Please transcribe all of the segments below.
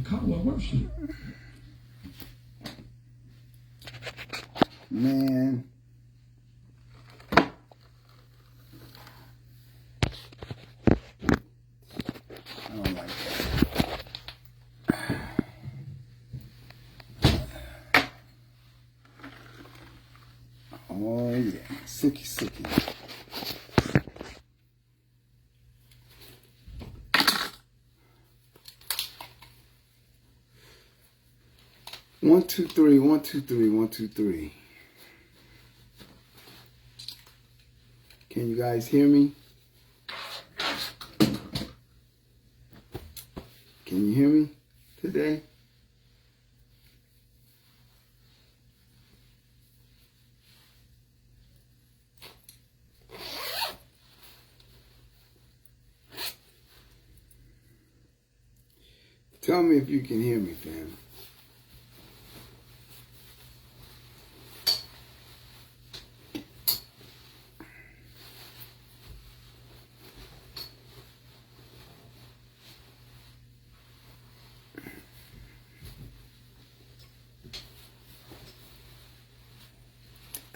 Call it worship. Man. I don't like that. Oh yeah, Suki. 1, 2, 3, 1, 2, 3, 1, 2, 3. Can you guys hear me? Can you hear me today? Tell me if you can hear me, fam.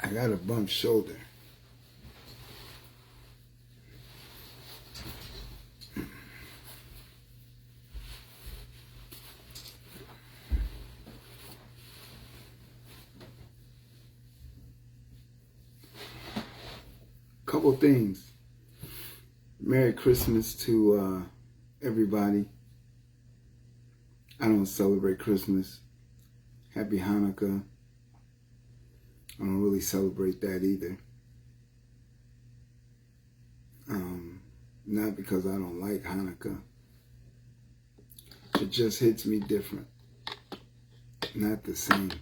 I got a bumped shoulder. Couple things. Merry Christmas to everybody. I don't celebrate Christmas. Happy Hanukkah. I don't really celebrate that either. Not because I don't like Hanukkah. It just hits me different. Not the same.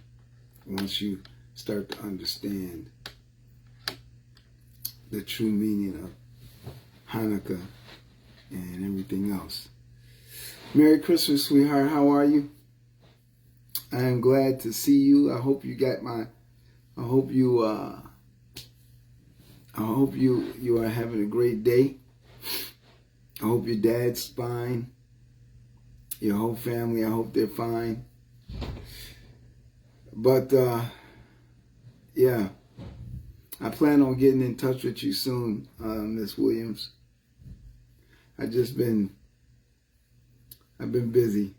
Once you start to understand the true meaning of Hanukkah and everything else. Merry Christmas, sweetheart. How are you? I am glad to see you. I hope you got my. I hope you are having a great day. I hope your dad's fine. Your whole family, I hope they're fine. But yeah, I plan on getting in touch with you soon, Miss Williams. I've been busy.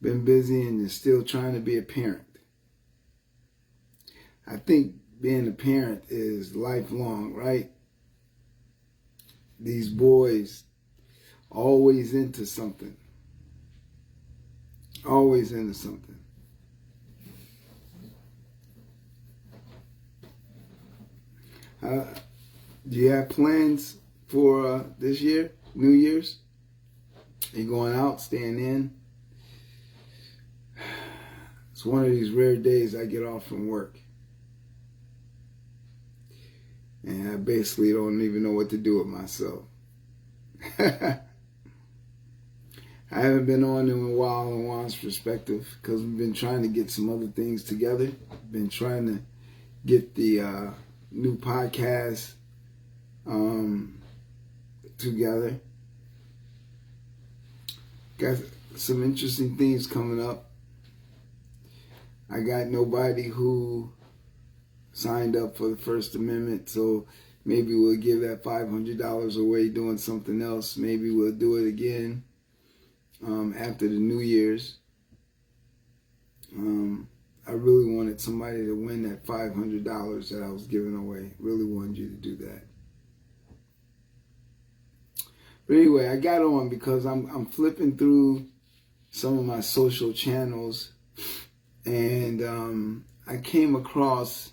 Been busy and still trying to be a parent. I think being a parent is lifelong, right? These boys always into something. Always into something. Do you have plans for this year, New Year's? Are you going out, staying in? It's one of these rare days I get off from work. And I basically don't even know what to do with myself. I haven't been on in a while on Juan's perspective because we've been trying to get some other things together. Been trying to get the new podcast together. Got some interesting things coming up. I got nobody who signed up for the First Amendment, so maybe we'll give that $500 away doing something else. Maybe we'll do it again after the New Year's. I really wanted somebody to win that $500 that I was giving away. Really wanted you to do that. But anyway, I got on because I'm flipping through some of my social channels, and I came across.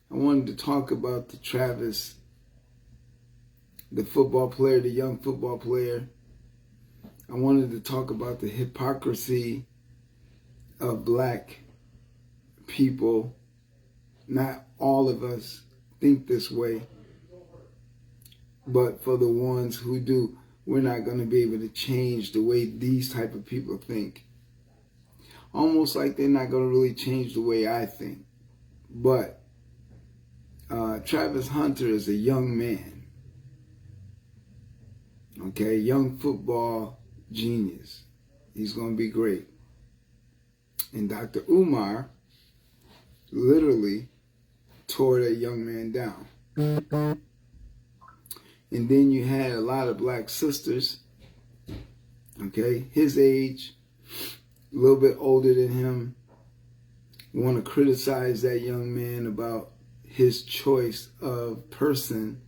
I wanted to talk about the Travis, the football player, the young football player. I wanted to talk about the hypocrisy of black people. Not all of us think this way, but for the ones who do, we're not going to be able to change the way these type of people think. Almost like they're not going to really change the way I think. But Travis Hunter is a young man. Okay, young football genius. He's going to be great. And Dr. Umar literally tore that young man down. And then you had a lot of black sisters, okay, his age, a little bit older than him, want to criticize that young man about his choice of person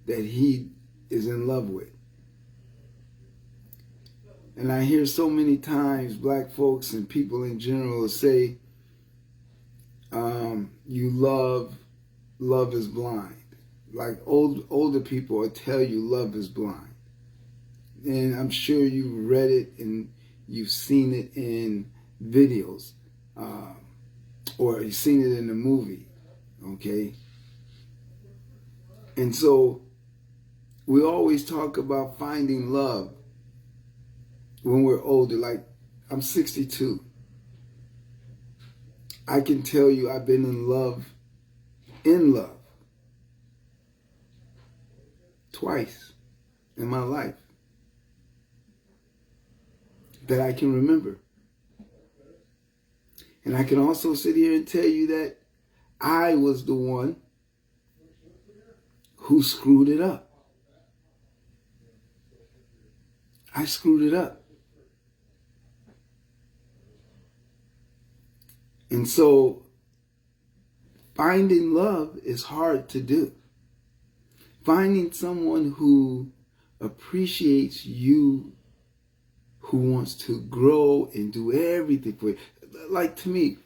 that he is in love with. And I hear so many times black folks and people in general say, you love is blind. Like older people will tell you love is blind. And I'm sure you've read it and you've seen it in videos, or you've seen it in a movie, okay? And so we always talk about finding love when we're older. Like, I'm 62. I can tell you I've been in love twice in my life that I can remember. And I can also sit here and tell you that I was the one who screwed it up. I screwed it up. And so finding love is hard to do. Finding someone who appreciates you, who wants to grow and do everything for you. Like for me,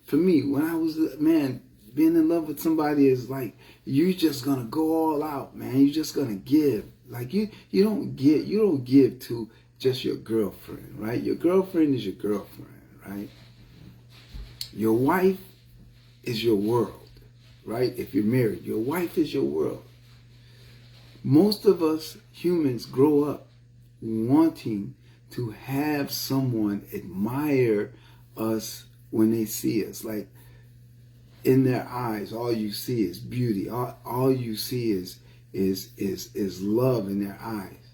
when I was a man, being in love with somebody is like, you're just gonna go all out, man. You're just gonna give. Like you don't give to just your girlfriend, right? Your girlfriend is your girlfriend, right? Your wife is your world, right? If you're married, your wife is your world. Most of us humans grow up wanting to have someone admire us when they see us. Like, in their eyes, all you see is beauty. All you see is love in their eyes.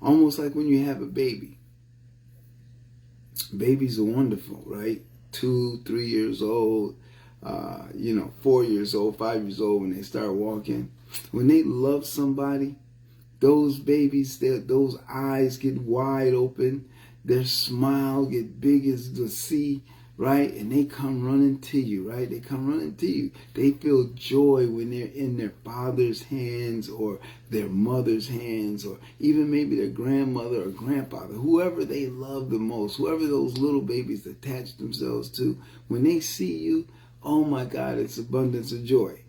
Almost like when you have a baby. Babies are wonderful, right? 2, 3 years old, 4 years old, 5 years old, when they start walking. When they love somebody, those babies, those eyes get wide open, their smile get big as the sea, right? And they come running to you, right? They come running to you. They feel joy when they're in their father's hands or their mother's hands, or even maybe their grandmother or grandfather, whoever they love the most, whoever those little babies attach themselves to. When they see you, oh my God, it's abundance of joy.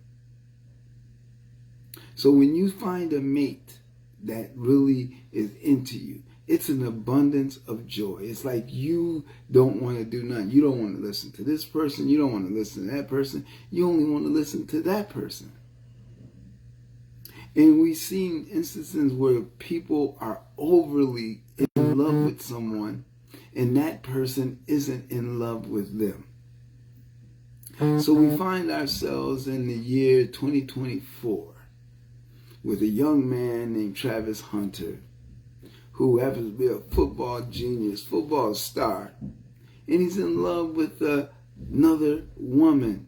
So when you find a mate that really is into you, it's an abundance of joy. It's like you don't want to do nothing. You don't want to listen to this person. You don't want to listen to that person. You only want to listen to that person. And we've seen instances where people are overly in love with someone and that person isn't in love with them. So we find ourselves in the year 2024 with a young man named Travis Hunter, who happens to be a football genius, football star, and he's in love with another woman.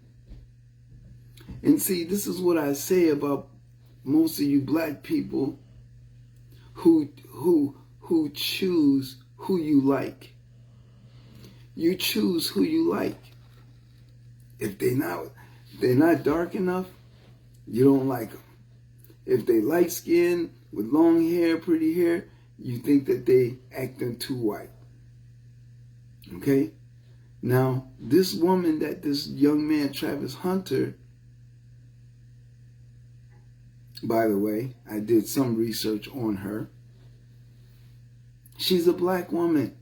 And see, this is what I say about most of you black people who choose who you like. You choose who you like. If they're not dark enough, you don't like them. If they light skin with long hair, pretty hair, you think that they acting too white. Okay? Now, this woman that this young man, Travis Hunter, by the way, I did some research on her. She's a black woman,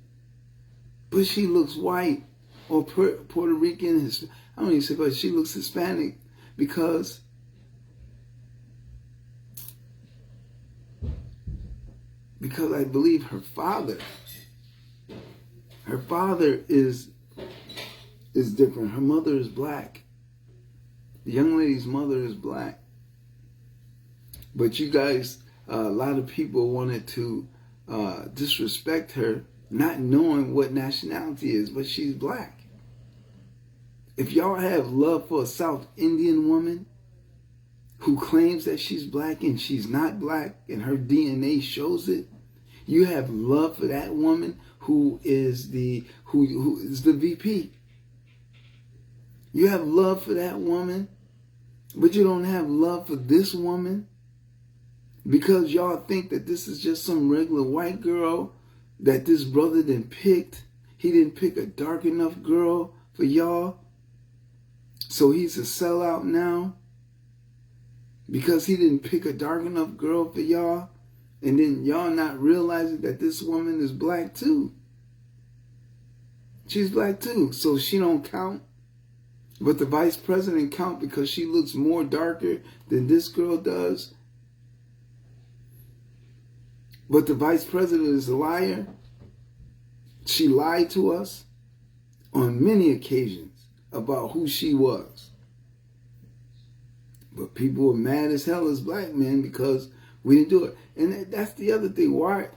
but she looks white or Puerto Rican. I don't even say, but she looks Hispanic because I believe her father is different. Her mother is black. The young lady's mother is black. But you guys, a lot of people wanted to disrespect her not knowing what nationality is, but she's black. If y'all have love for a South Indian woman who claims that she's black and she's not black and her DNA shows it, you have love for that woman who is the VP. You have love for that woman, but you don't have love for this woman because y'all think that this is just some regular white girl that this brother didn't picked. He didn't pick a dark enough girl for y'all. So he's a sellout now because he didn't pick a dark enough girl for y'all. And then y'all not realizing that this woman is black too. She's black too. So she don't count. But the vice president count because she looks more darker than this girl does. But the vice president is a liar. She lied to us on many occasions about who she was. But people were mad as hell as black men because we didn't do it. And that's the other thing. Why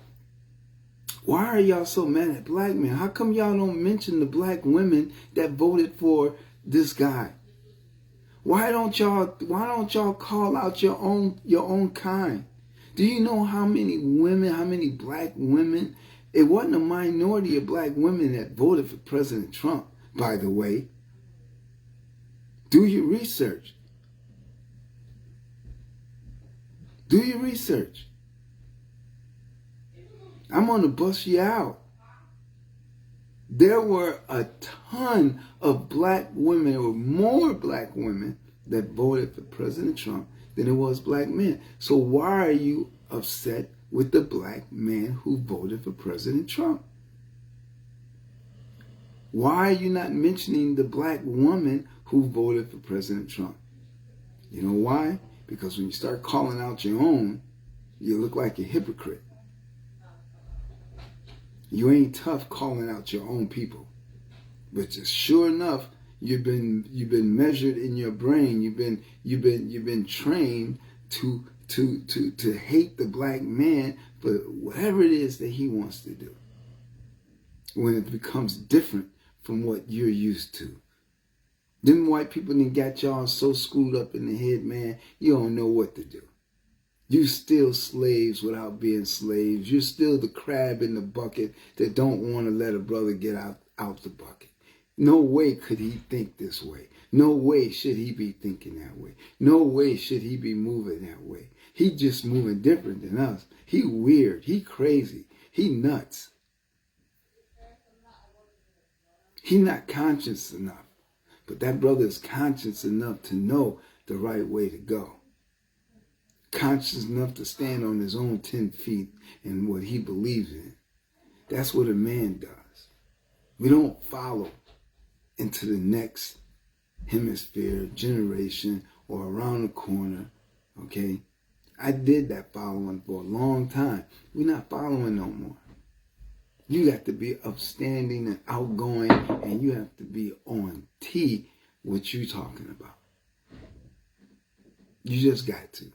are y'all so mad at black men? How come y'all don't mention the black women that voted for this guy? Why don't y'all call out your own kind? Do you know how many women, how many black women? It wasn't a minority of black women that voted for President Trump, by the way. Do your research. Do your research. I'm going to bust you out. There were a ton of black women, there were more black women that voted for President Trump than it was black men. So why are you upset with the black man who voted for President Trump? Why are you not mentioning the black woman who voted for President Trump? You know why? Because when you start calling out your own, you look like a hypocrite. You ain't tough calling out your own people. But just sure enough, you've been measured in your brain. You've been trained to hate the black man for whatever it is that he wants to do. When it becomes different from what you're used to. Them white people done got y'all so screwed up in the head, man, you don't know what to do. You still slaves without being slaves. You're still the crab in the bucket that don't want to let a brother get out the bucket. No way could he think this way. No way should he be thinking that way. No way should he be moving that way. He just moving different than us. He weird. He crazy. He nuts. He not conscious enough. But that brother is conscious enough to know the right way to go. Conscious enough to stand on his own 10 feet and what he believes in. That's what a man does. We don't follow into the next hemisphere, generation, or around the corner, okay? I did that following for a long time. We're not following no more. You got to be upstanding and outgoing, and you have to be on T what you talking about. You just got to.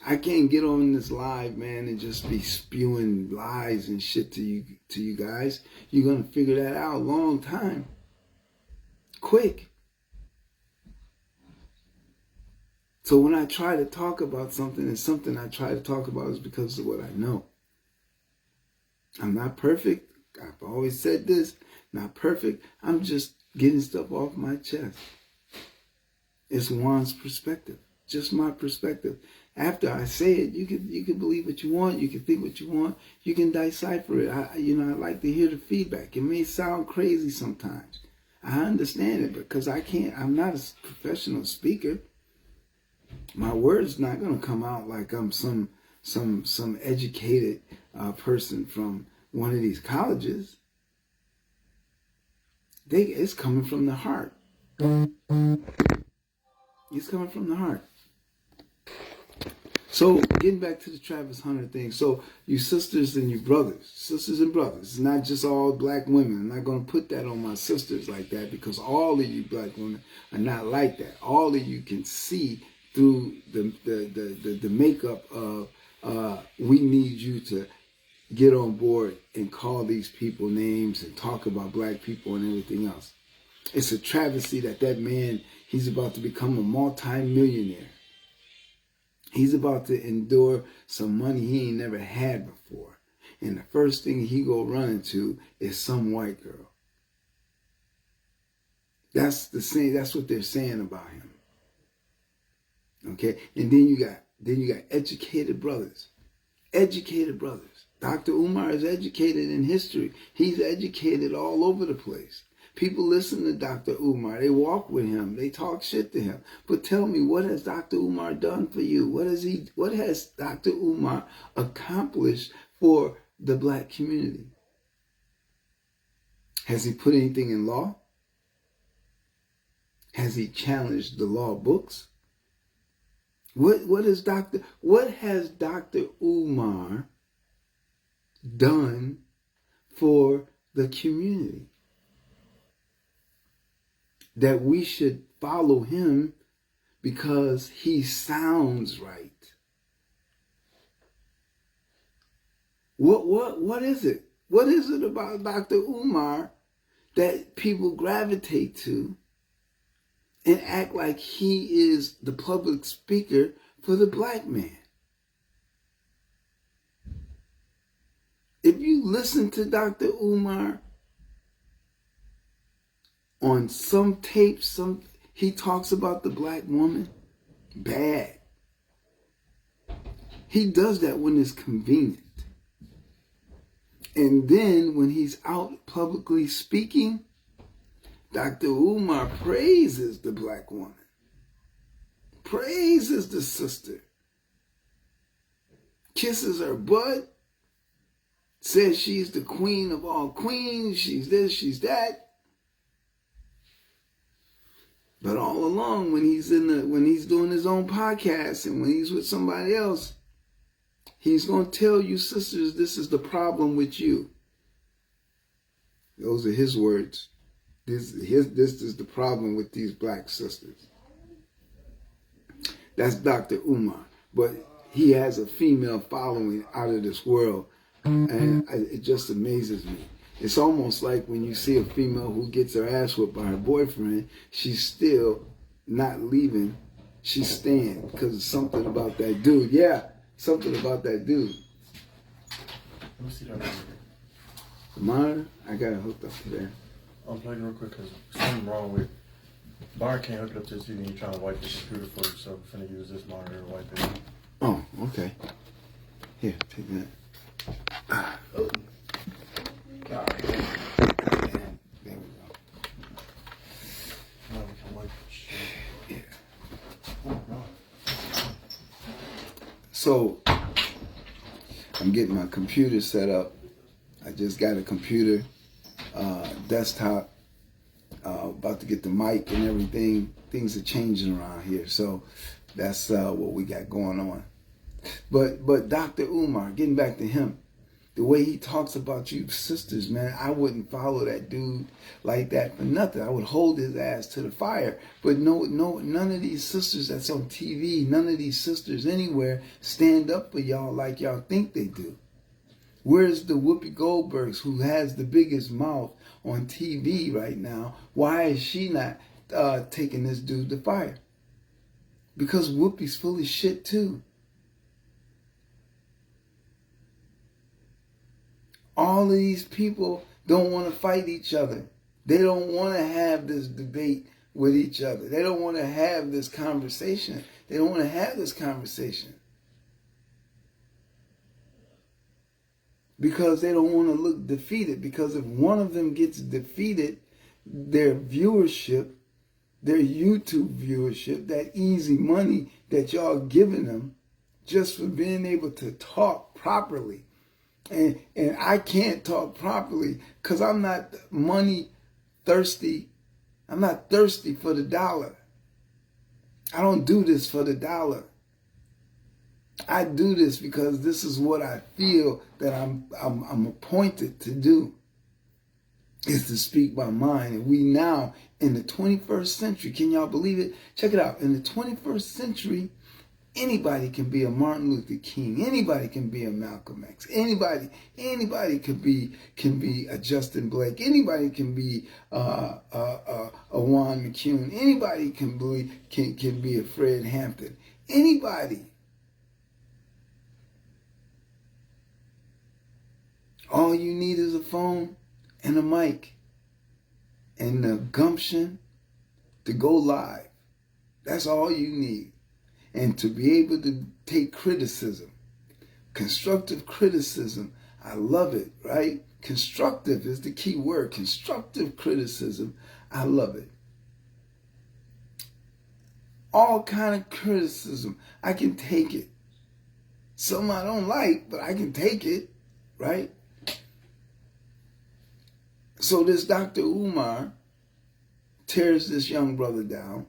I can't get on this live, man, and just be spewing lies and shit to you guys. You're going to figure that out a long time. Quick. So when I try to talk about something, and something I try to talk about is because of what I know. I'm not perfect. I've always said this. Not perfect. I'm just getting stuff off my chest. It's Juan's perspective. Just my perspective. After I say it, you can believe what you want. You can think what you want. You can decipher it. I like to hear the feedback. It may sound crazy sometimes. I understand it because I'm not a professional speaker. My words not going to come out like I'm some educated person from one of these colleges. It's coming from the heart. It's coming from the heart. So getting back to the Travis Hunter thing. So you sisters and you brothers, sisters and brothers. It's not just all black women. I'm not going to put that on my sisters like that because all of you black women are not like that. All of you can see through the makeup of we need you to get on board and call these people names and talk about black people and everything else. It's a travesty that that man, he's about to become a multi-millionaire. He's about to endure some money he ain't never had before. And the first thing he go run into is some white girl. That's what they're saying about him. Okay? And then you got educated brothers. Educated brothers. Dr. Umar is educated in history. He's educated all over the place. People listen to Dr. Umar. They walk with him. They talk shit to him. But tell me, what has Dr. Umar done for you? What has Dr. Umar accomplished for the black community? Has he put anything in law? Has he challenged the law books? What has Dr. Umar done for the community that we should follow him because he sounds right? What is it? What is it about Dr. Umar that people gravitate to and act like he is the public speaker for the black man? If you listen to Dr. Umar on some tapes, he talks about the black woman bad. He does that when it's convenient. And then when he's out publicly speaking, Dr. Umar praises the black woman, praises the sister, kisses her butt, says she's the queen of all queens, she's this, she's that. But all along, when he's doing his own podcast and when he's with somebody else, he's going to tell you, sisters, this is the problem with you. Those are his words. This is the problem with these black sisters. That's Dr. Umar. But he has a female following out of this world. And it just amazes me. It's almost like when you see a female who gets her ass whipped by her boyfriend, she's still not leaving. She's staying because of something about that dude. Yeah, something about that dude. Let me see that monitor. The monitor? I got it hooked up to there. I'm plugging real quick because something wrong with Byron can't hook it up to the TV. He's trying to wipe the computer for you, so I'm finna use this monitor to wipe it. Oh, okay. Here, take that. Oh. All right. There we go. Now we can wipe the shit. Yeah. Oh, God. So, I'm getting my computer set up. I just got a computer, desktop, about to get the mic and everything. Things are changing around here. So, that's what we got going on. But Dr. Umar, getting back to him, the way he talks about you sisters, man, I wouldn't follow that dude like that for nothing. I would hold his ass to the fire. But no, none of these sisters that's on TV, none of these sisters anywhere stand up for y'all like y'all think they do. Where's the Whoopi Goldbergs who has the biggest mouth on TV right now? Why is she not taking this dude to fire? Because Whoopi's full of shit too. All of these people don't want to fight each other. They don't want to have this debate with each other. They don't want to have this conversation. They don't want to have this conversation. Because they don't want to look defeated. Because if one of them gets defeated, their viewership, their YouTube viewership, that easy money that y'all giving them just for being able to talk properly. And I can't talk properly because I'm not money thirsty. I'm not thirsty for the dollar. I don't do this for the dollar. I do this because this is what I feel that I'm appointed to do, is to speak my mind. And we now in the 21st century, can y'all believe it? Check it out. In the 21st century, Anybody can be a Martin Luther King. Anybody can be a Malcolm X. Anybody can be a Justin Blake. Anybody can be a Juan McCune. Anybody can be a Fred Hampton. Anybody. All you need is a phone and a mic and the gumption to go live. That's all you need. And to be able to take criticism, constructive criticism, I love it, right? Constructive is the key word. Constructive criticism, I love it. All kind of criticism, I can take it. Some I don't like, but I can take it, right? So this Dr. Umar tears this young brother down.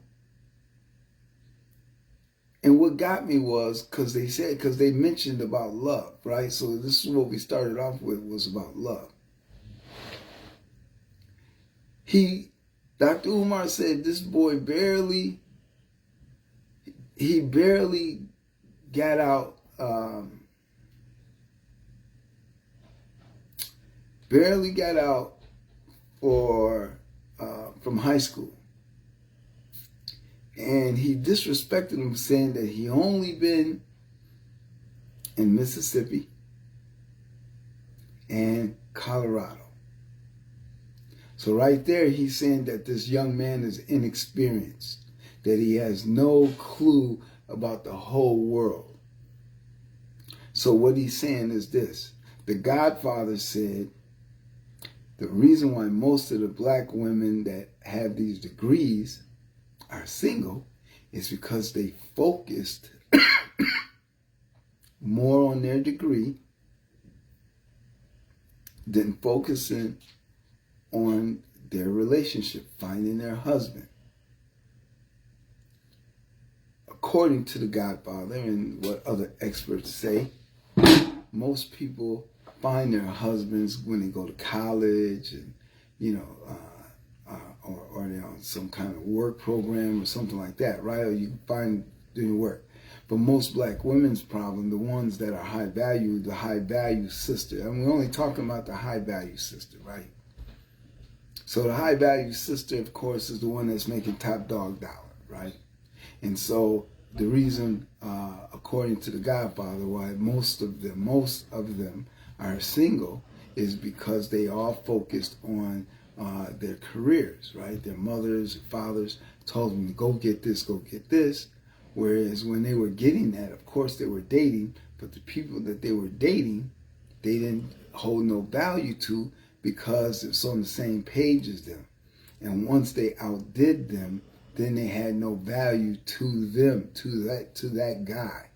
And what got me was because they mentioned about love, right? So this is what we started off with, was about love. Dr. Umar said this boy barely got out, from high school. And he disrespected him, saying that he only been in Mississippi and Colorado. So right there, he's saying that this young man is inexperienced, that he has no clue about the whole world. So what he's saying is this. The Godfather said, the reason why most of the black women that have these degrees are single is because they focused more on their degree than focusing on their relationship, finding their husband. According to the Godfather and what other experts say, most people find their husbands when they go to college and, or they're on some kind of work program or something like that, right? Or you can find doing work. But most black women's problem, the ones that are high value, the high value sister. And we're only talking about the high value sister, right? So the high value sister, of course, is the one that's making top dog dollar, right? And so the reason, according to the Godfather, why most of them are single is because they all focused on their careers, right? Their mothers, fathers told them to go get this. Whereas when they were getting that, of course they were dating, but the people that they were dating, they didn't hold no value to because it's on the same page as them. And once they outdid them, then they had no value to them, to that guy.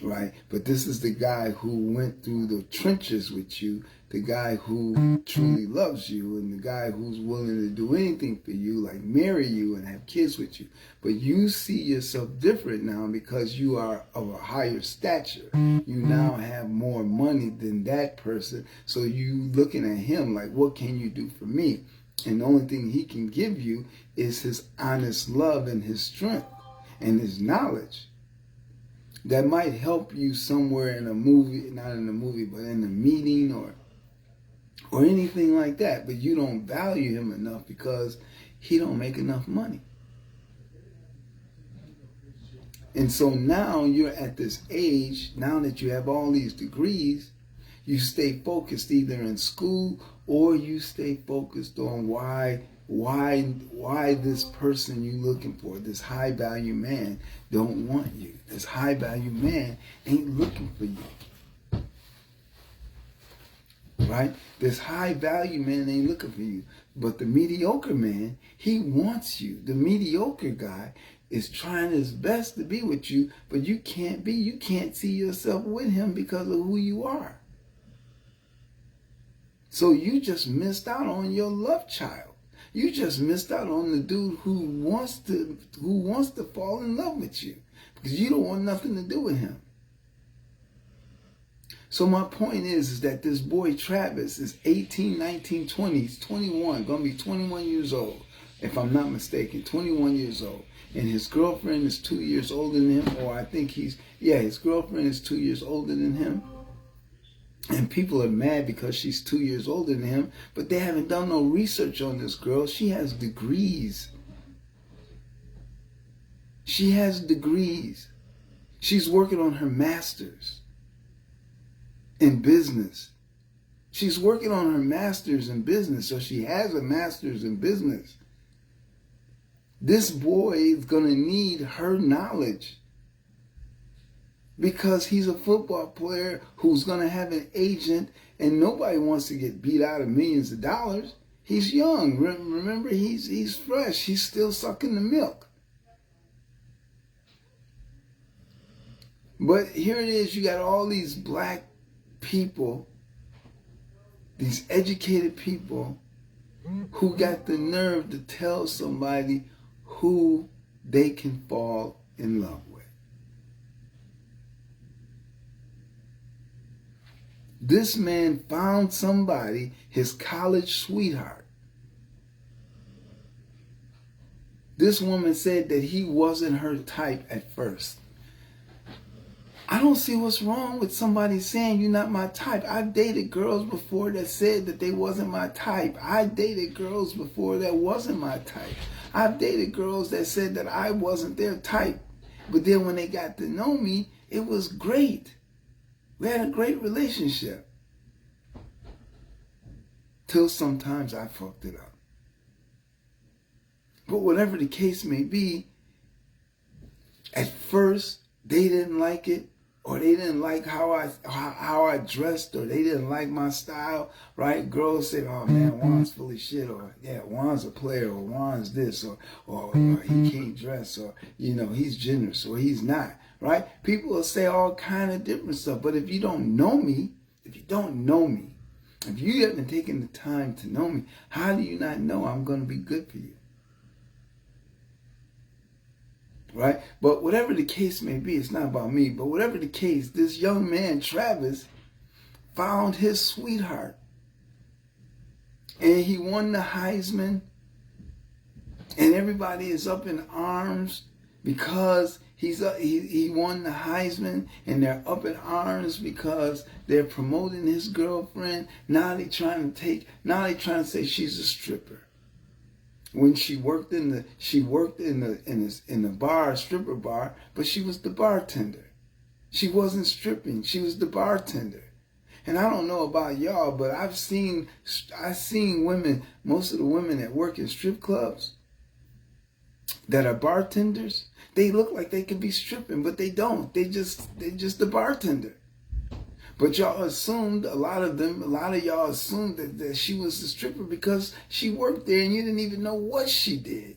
Right? But this is the guy who went through the trenches with you, the guy who truly loves you, and the guy who's willing to do anything for you, like marry you and have kids with you. But you see yourself different now because you are of a higher stature. You now have more money than that person. So you looking at him like, what can you do for me? And the only thing he can give you is his honest love and his strength and his knowledge. That might help you somewhere in a movie, not in a movie, but in a meeting or anything like that. But you don't value him enough because he don't make enough money. And so now you're at this age, now that you have all these degrees, you stay focused either in school or you stay focused on why this person you looking for, this high value man, don't want you. This high value man ain't looking for you. Right? This high value man ain't looking for you. But the mediocre man, he wants you. The mediocre guy is trying his best to be with you, but you can't see yourself with him because of who you are. So you just missed out on your love child. You just missed out on the dude who wants to fall in love with you because you don't want nothing to do with him. So my point is that this boy Travis is 18, 19, 20, he's 21, going to be 21 years old, if I'm not mistaken, 21 years old. And his girlfriend is 2 years older than him, or I think his girlfriend is 2 years older than him. And people are mad because she's 2 years older than him, but they haven't done no research on this girl. She has degrees. She has degrees. She's working on her master's in business. She's working on her master's in business, so she has a master's in business. This boy is going to need her knowledge because he's a football player who's going to have an agent, and nobody wants to get beat out of millions of dollars. He's young. Remember, he's fresh. He's still sucking the milk. But here it is. You got all these black people, these educated people, who got the nerve to tell somebody who they can fall in love with. This man found somebody, his college sweetheart. This woman said that he wasn't her type at first. I don't see what's wrong with somebody saying you're not my type. I've dated girls before that said that they wasn't my type. I dated girls before that wasn't my type. I've dated girls that said that I wasn't their type. But then when they got to know me, it was great. We had a great relationship. Till sometimes I fucked it up. But whatever the case may be, at first they didn't like it, or they didn't like how I dressed, or they didn't like my style, right? Girls said, oh man, Juan's full of shit, or yeah, Juan's a player, or Juan's this, or he can't dress, or he's generous, or he's not, right? People will say all kind of different stuff, but if you don't know me, if you haven't taken the time to know me, how do you not know I'm going to be good for you? Right? But whatever the case may be, it's not about me, but whatever the case, this young man, Travis, found his sweetheart. And he won the Heisman. And everybody is up in arms because he won the Heisman, and they're up in arms because they're promoting his girlfriend. Now they're trying to say she's a stripper. When she worked in the bar, stripper bar, but she was the bartender. She wasn't stripping. She was the bartender. And I don't know about y'all, but I've seen women, most of the women that work in strip clubs that are bartenders, they look like they could be stripping, but they don't. They're just the bartender. But y'all assumed, a lot of y'all assumed that she was a stripper because she worked there and you didn't even know what she did.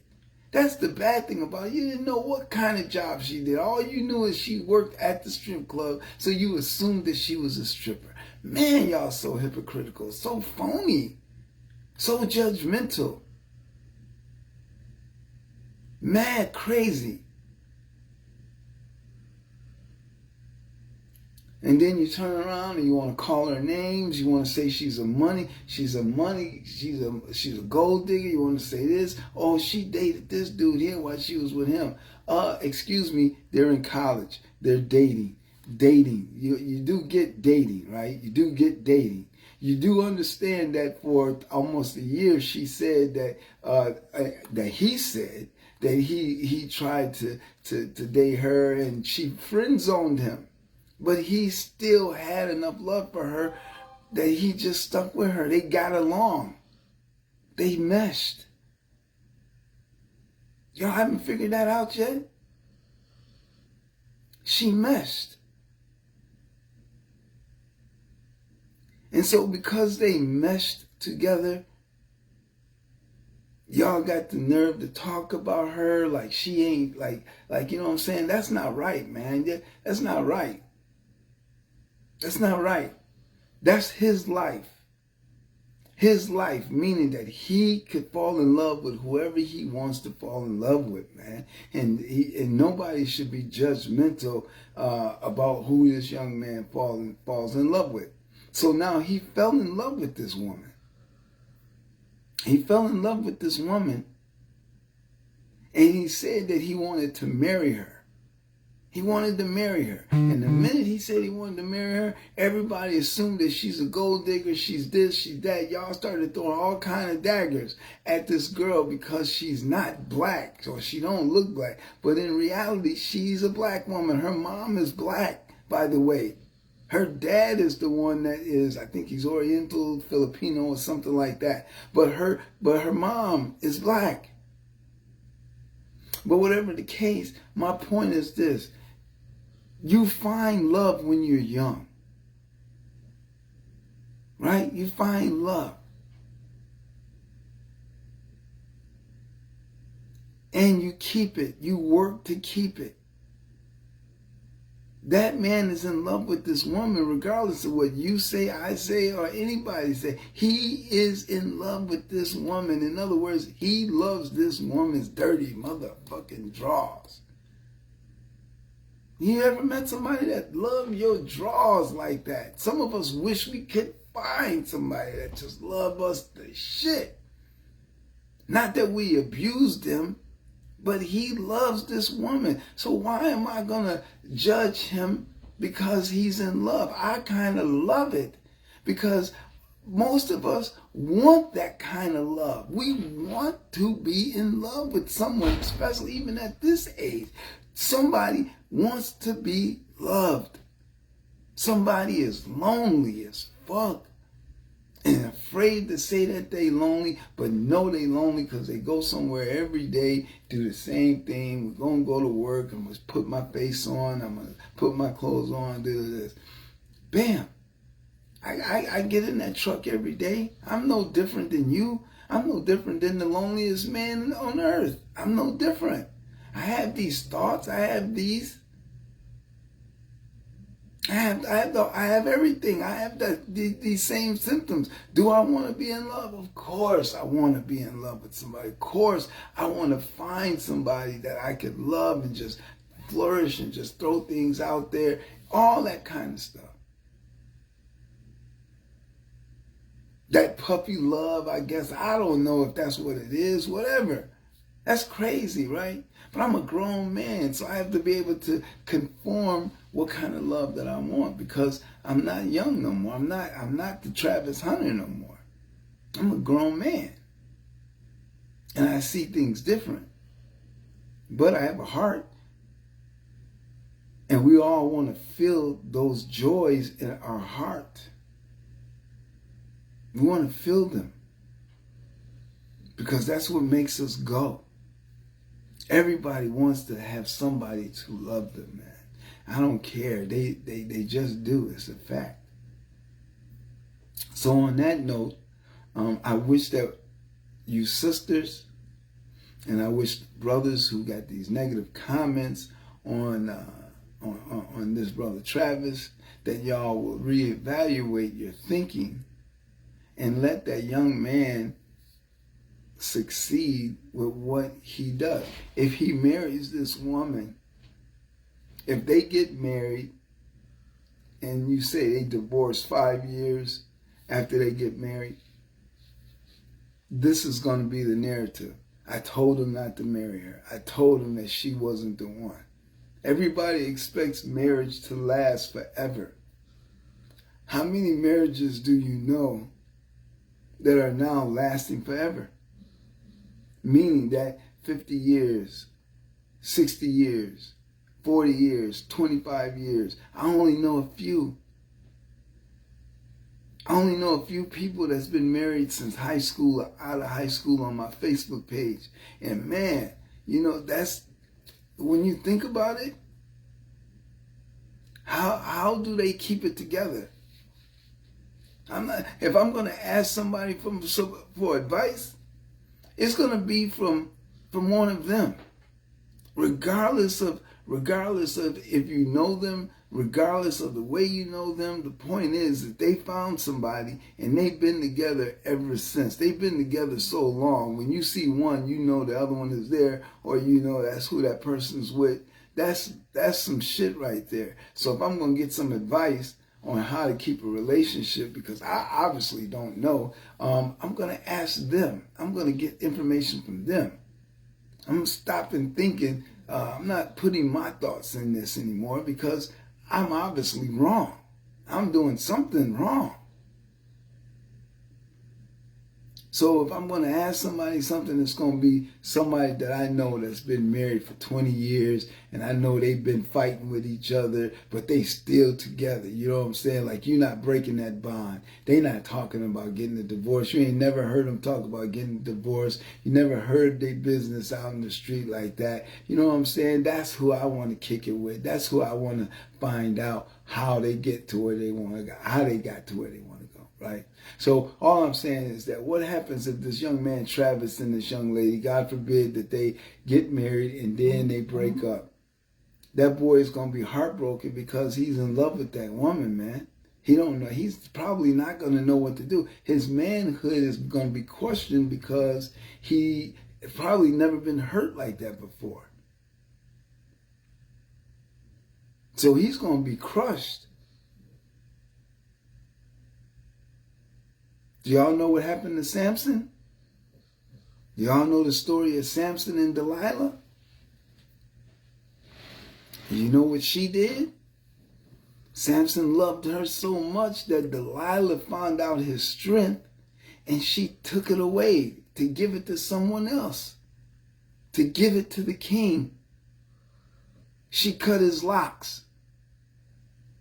That's the bad thing about it. You didn't know what kind of job she did. All you knew is she worked at the strip club, so you assumed that she was a stripper. Man, y'all so hypocritical, so phony, so judgmental, mad crazy. And then you turn around and you want to call her names. You want to say she's a gold digger. You want to say this. Oh, she dated this dude here while she was with him. Excuse me, they're in college. They're dating. You do get dating, right? You do get dating. You do understand that for almost a year, she said that he said that he tried to date her, and she friend zoned him. But he still had enough love for her that he just stuck with her. They got along. They meshed. Y'all haven't figured that out yet? She meshed. And so because they meshed together, y'all got the nerve to talk about her like she ain't, like you know what I'm saying? That's not right, man. That's not right. That's not right. That's his life. His life, meaning that he could fall in love with whoever he wants to fall in love with, man. And nobody should be judgmental about who this young man falls in love with. So now he fell in love with this woman. He fell in love with this woman, And he said that he wanted to marry her. He wanted to marry her. And the minute he said he wanted to marry her, everybody assumed that she's a gold digger, she's this, she's that. Y'all started throwing all kind of daggers at this girl because she's not black, or she don't look black. But in reality, she's a black woman. Her mom is black, by the way. Her dad is the one that is, I think he's Oriental, Filipino, or something like that. But her mom is black. But whatever the case, my point is this. You find love when you're young. Right? You find love. And you keep it. You work to keep it. That man is in love with this woman regardless of what you say, I say, or anybody say. He is in love with this woman. In other words, he loves this woman's dirty motherfucking drawers. You ever met somebody that loved your drawers like that? Some of us wish we could find somebody that just loved us the shit. Not that we abused them, but he loves this woman. So why am I going to judge him because he's in love? I kind of love it because most of us want that kind of love. We want to be in love with someone, especially even at this age. Somebody wants to be loved. Somebody is lonely as fuck and afraid to say that they lonely, but know they lonely because they go somewhere every day, do the same thing. We're going to go to work. I'm going to put my face on. I'm going to put my clothes on, do this. Bam. I get in that truck every day. I'm no different than you. I'm no different than the loneliest man on earth. I'm no different. I have these thoughts. I have these. I have everything. I have these same symptoms. Do I want to be in love? Of course I want to be in love with somebody. Of course I want to find somebody that I could love and just flourish and just throw things out there. All that kind of stuff. That puppy love, I guess. I don't know if that's what it is. Whatever. That's crazy, right? But I'm a grown man, so I have to be able to conform what kind of love that I want because I'm not young no more. I'm not the Travis Hunter no more. I'm a grown man. And I see things different. But I have a heart. And we all want to feel those joys in our heart. We want to feel them. Because that's what makes us go. Everybody wants to have somebody to love them, man. I don't care. They just do. It's a fact. So on that note, I wish that you sisters and I wish brothers who got these negative comments on this brother Travis, that y'all will reevaluate your thinking and let that young man succeed with what he does. If he marries this woman, if they get married and you say they divorce 5 years after they get married, this is going to be the narrative. I told him not to marry her. I told him that she wasn't the one. Everybody expects marriage to last forever. How many marriages do you know that are now lasting forever? Meaning that 50 years, 60 years, 40 years, 25 years. I only know a few. I only know a few people that's been married since high school or out of high school on my Facebook page. And man, you know, that's, when you think about it, how do they keep it together? If I'm going to ask somebody for advice, it's going to be from one of them, regardless of if you know them, regardless of the way you know them. The point is that they found somebody and they've been together ever since. They've been together so long. When you see one, you know the other one is there, or you know that's who that person's with. That's some shit right there. So if I'm going to get some advice on how to keep a relationship, because I obviously don't know, I'm going to ask them. I'm going to get information from them. I'm stopping thinking. I'm not putting my thoughts in this anymore because I'm obviously wrong. I'm doing something wrong. So if I'm going to ask somebody something, it's going to be somebody that I know that's been married for 20 years and I know they've been fighting with each other, but they still together. You know what I'm saying? Like, you're not breaking that bond. They not talking about getting a divorce. You ain't never heard them talk about getting a divorce. You never heard their business out in the street like that. You know what I'm saying? That's who I want to kick it with. That's who I want to find out how they get to where they want to go, how they got to where they want to go. Right? So all I'm saying is that what happens if this young man, Travis, and this young lady, God forbid that they get married and then they break up? That boy is going to be heartbroken because he's in love with that woman, man. He don't know. He's probably not going to know what to do. His manhood is going to be questioned because he probably never been hurt like that before. So he's going to be crushed. Do y'all know what happened to Samson? Do y'all know the story of Samson and Delilah? You know what she did? Samson loved her so much that Delilah found out his strength and she took it away to give it to someone else, to give it to the king. She cut his locks.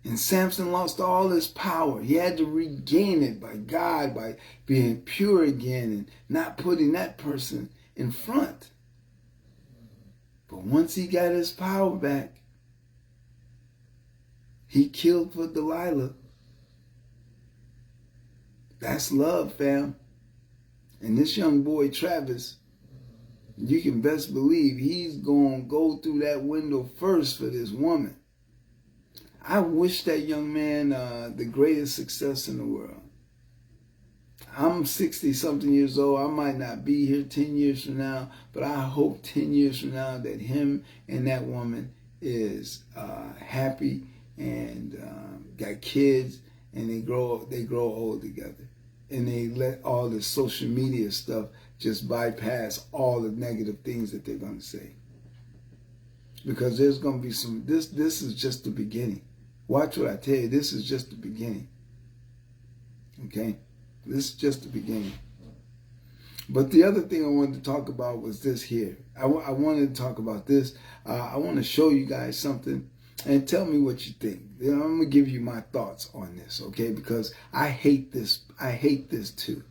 And Samson lost all his power. He had to regain it by God, by being pure again and not putting that person in front. But once he got his power back, he killed for Delilah. That's love, fam. And this young boy, Travis, you can best believe he's going to go through that window first for this woman. I wish that young man the greatest success in the world. I'm 60-something years old. I might not be here 10 years from now, but I hope 10 years from now that him and that woman is happy and got kids and they grow old together. And they let all the social media stuff just bypass all the negative things that they're going to say. Because there's going to be some, this is just the beginning. Watch what I tell you. This is just the beginning. Okay? This is just the beginning. But the other thing I wanted to talk about was this here. I wanted to talk about this. I want to show you guys something and tell me what you think. I'm going to give you my thoughts on this, okay? Because I hate this. I hate this too,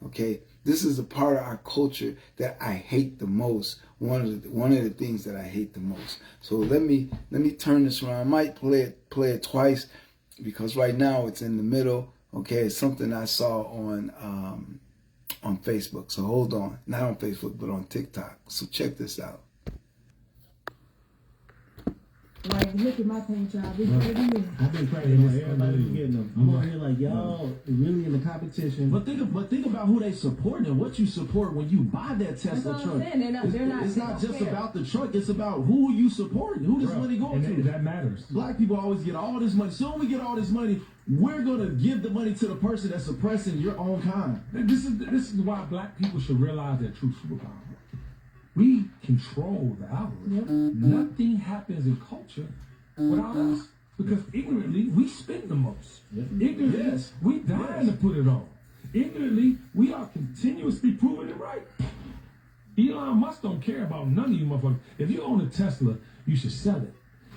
okay? This is a part of our culture that I hate the most. One of the things that I hate the most. So let me turn this around. I might play it twice because right now it's in the middle. Okay, it's something I saw on Facebook. So hold on, not on Facebook, but on TikTok. So check this out. Like, look at my paint job. It's better than you. I've been praying on everybody getting them. I'm over here like, y'all really in the competition. But think about who they support and what you support when you buy that Tesla That's truck. what I'm saying. It's not just about the truck. It's about who you support. Who this money going to. That matters. Black people always get all this money. Soon we get all this money, we're going to give the money to the person that's suppressing your own kind. This is why black people should realize their true superpower. We control the algorithm. Nothing happens in culture without us. Because ignorantly, we spend the most. Ignorantly, we dying to put it on. Ignorantly, we are continuously proving it right. Elon Musk don't care about none of you motherfuckers. If you own a Tesla, you should sell it.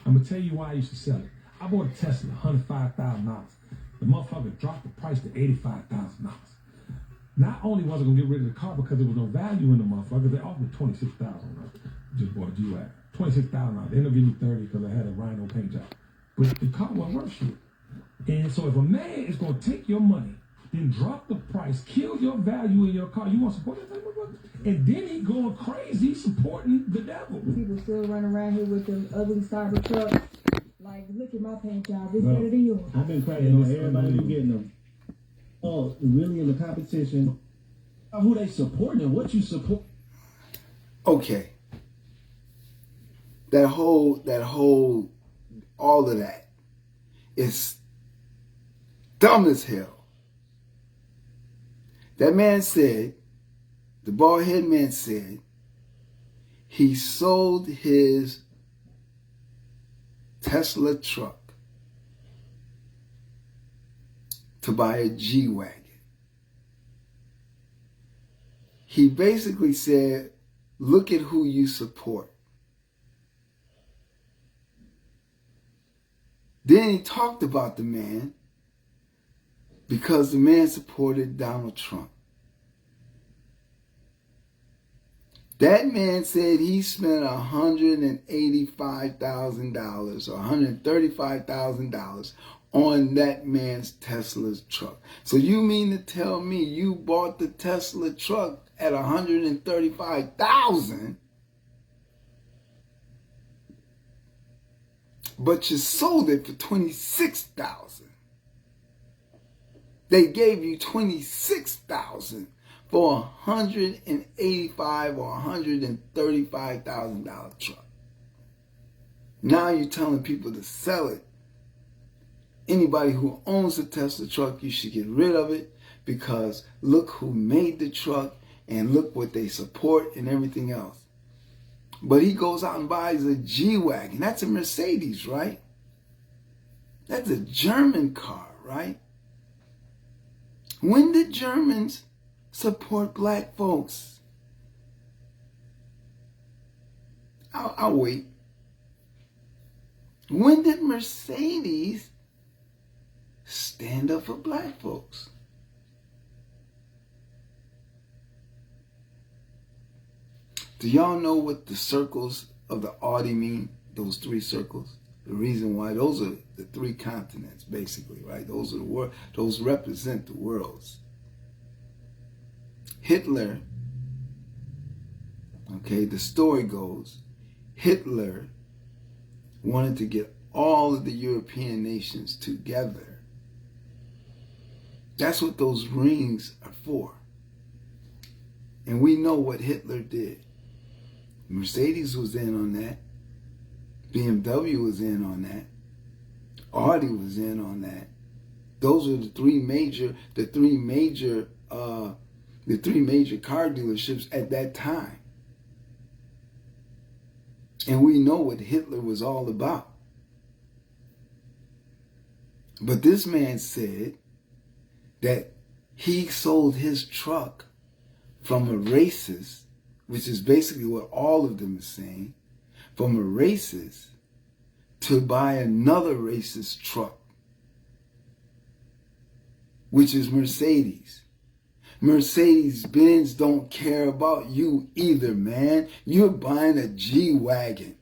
I'm going to tell you why you should sell it. I bought a Tesla, $105,000. The motherfucker dropped the price to $85,000. Not only was I going to get rid of the car because there was no value in the motherfucker, they offered $26,000. Just bought a G-Wagon. $26,000. They ended up giving me $30 because I had a Rhino paint job. But the car wasn't worth shit. And so if a man is going to take your money, then drop the price, kill your value in your car, you want to support that motherfucker? And then he going crazy supporting the devil. People still running around here with them ugly cyber trucks. Like, look at my paint job. It's better than yours. I've been praying on everybody getting them. Oh, really in the competition, who they supporting and what you support. Okay. That whole, all of that is dumb as hell. That man said, the bald-headed man said, he sold his Tesla truck to buy a G-Wagon. He basically said, look at who you support. Then he talked about the man because the man supported Donald Trump. That man said he spent $185,000 or $135,000 on that man's Tesla truck. So you mean to tell me you bought the Tesla truck at $135,000, but you sold it for $26,000? They gave you $26,000 for $185,000 or $135,000 truck. Now you're telling people to sell it. Anybody who owns a Tesla truck, you should get rid of it, because look who made the truck and look what they support and everything else. But he goes out and buys a G-Wagon. That's a Mercedes, right? That's a German car, right? When did Germans support black folks? I'll wait. When did Mercedes stand up for black folks? Do y'all know what the circles of the Audi mean? Those three circles? The reason why, those are the three continents, basically, right? Those are the world. Those represent the worlds. Hitler, okay, the story goes, Hitler wanted to get all of the European nations together. That's what those rings are for. And we know what Hitler did. Mercedes was in on that. BMW was in on that. Audi was in on that. Those are the three major car dealerships at that time. And we know what Hitler was all about. But this man said that he sold his truck from a racist, which is basically what all of them are saying, from a racist to buy another racist truck, which is Mercedes. Mercedes-Benz don't care about you either, man. You're buying a G-Wagon.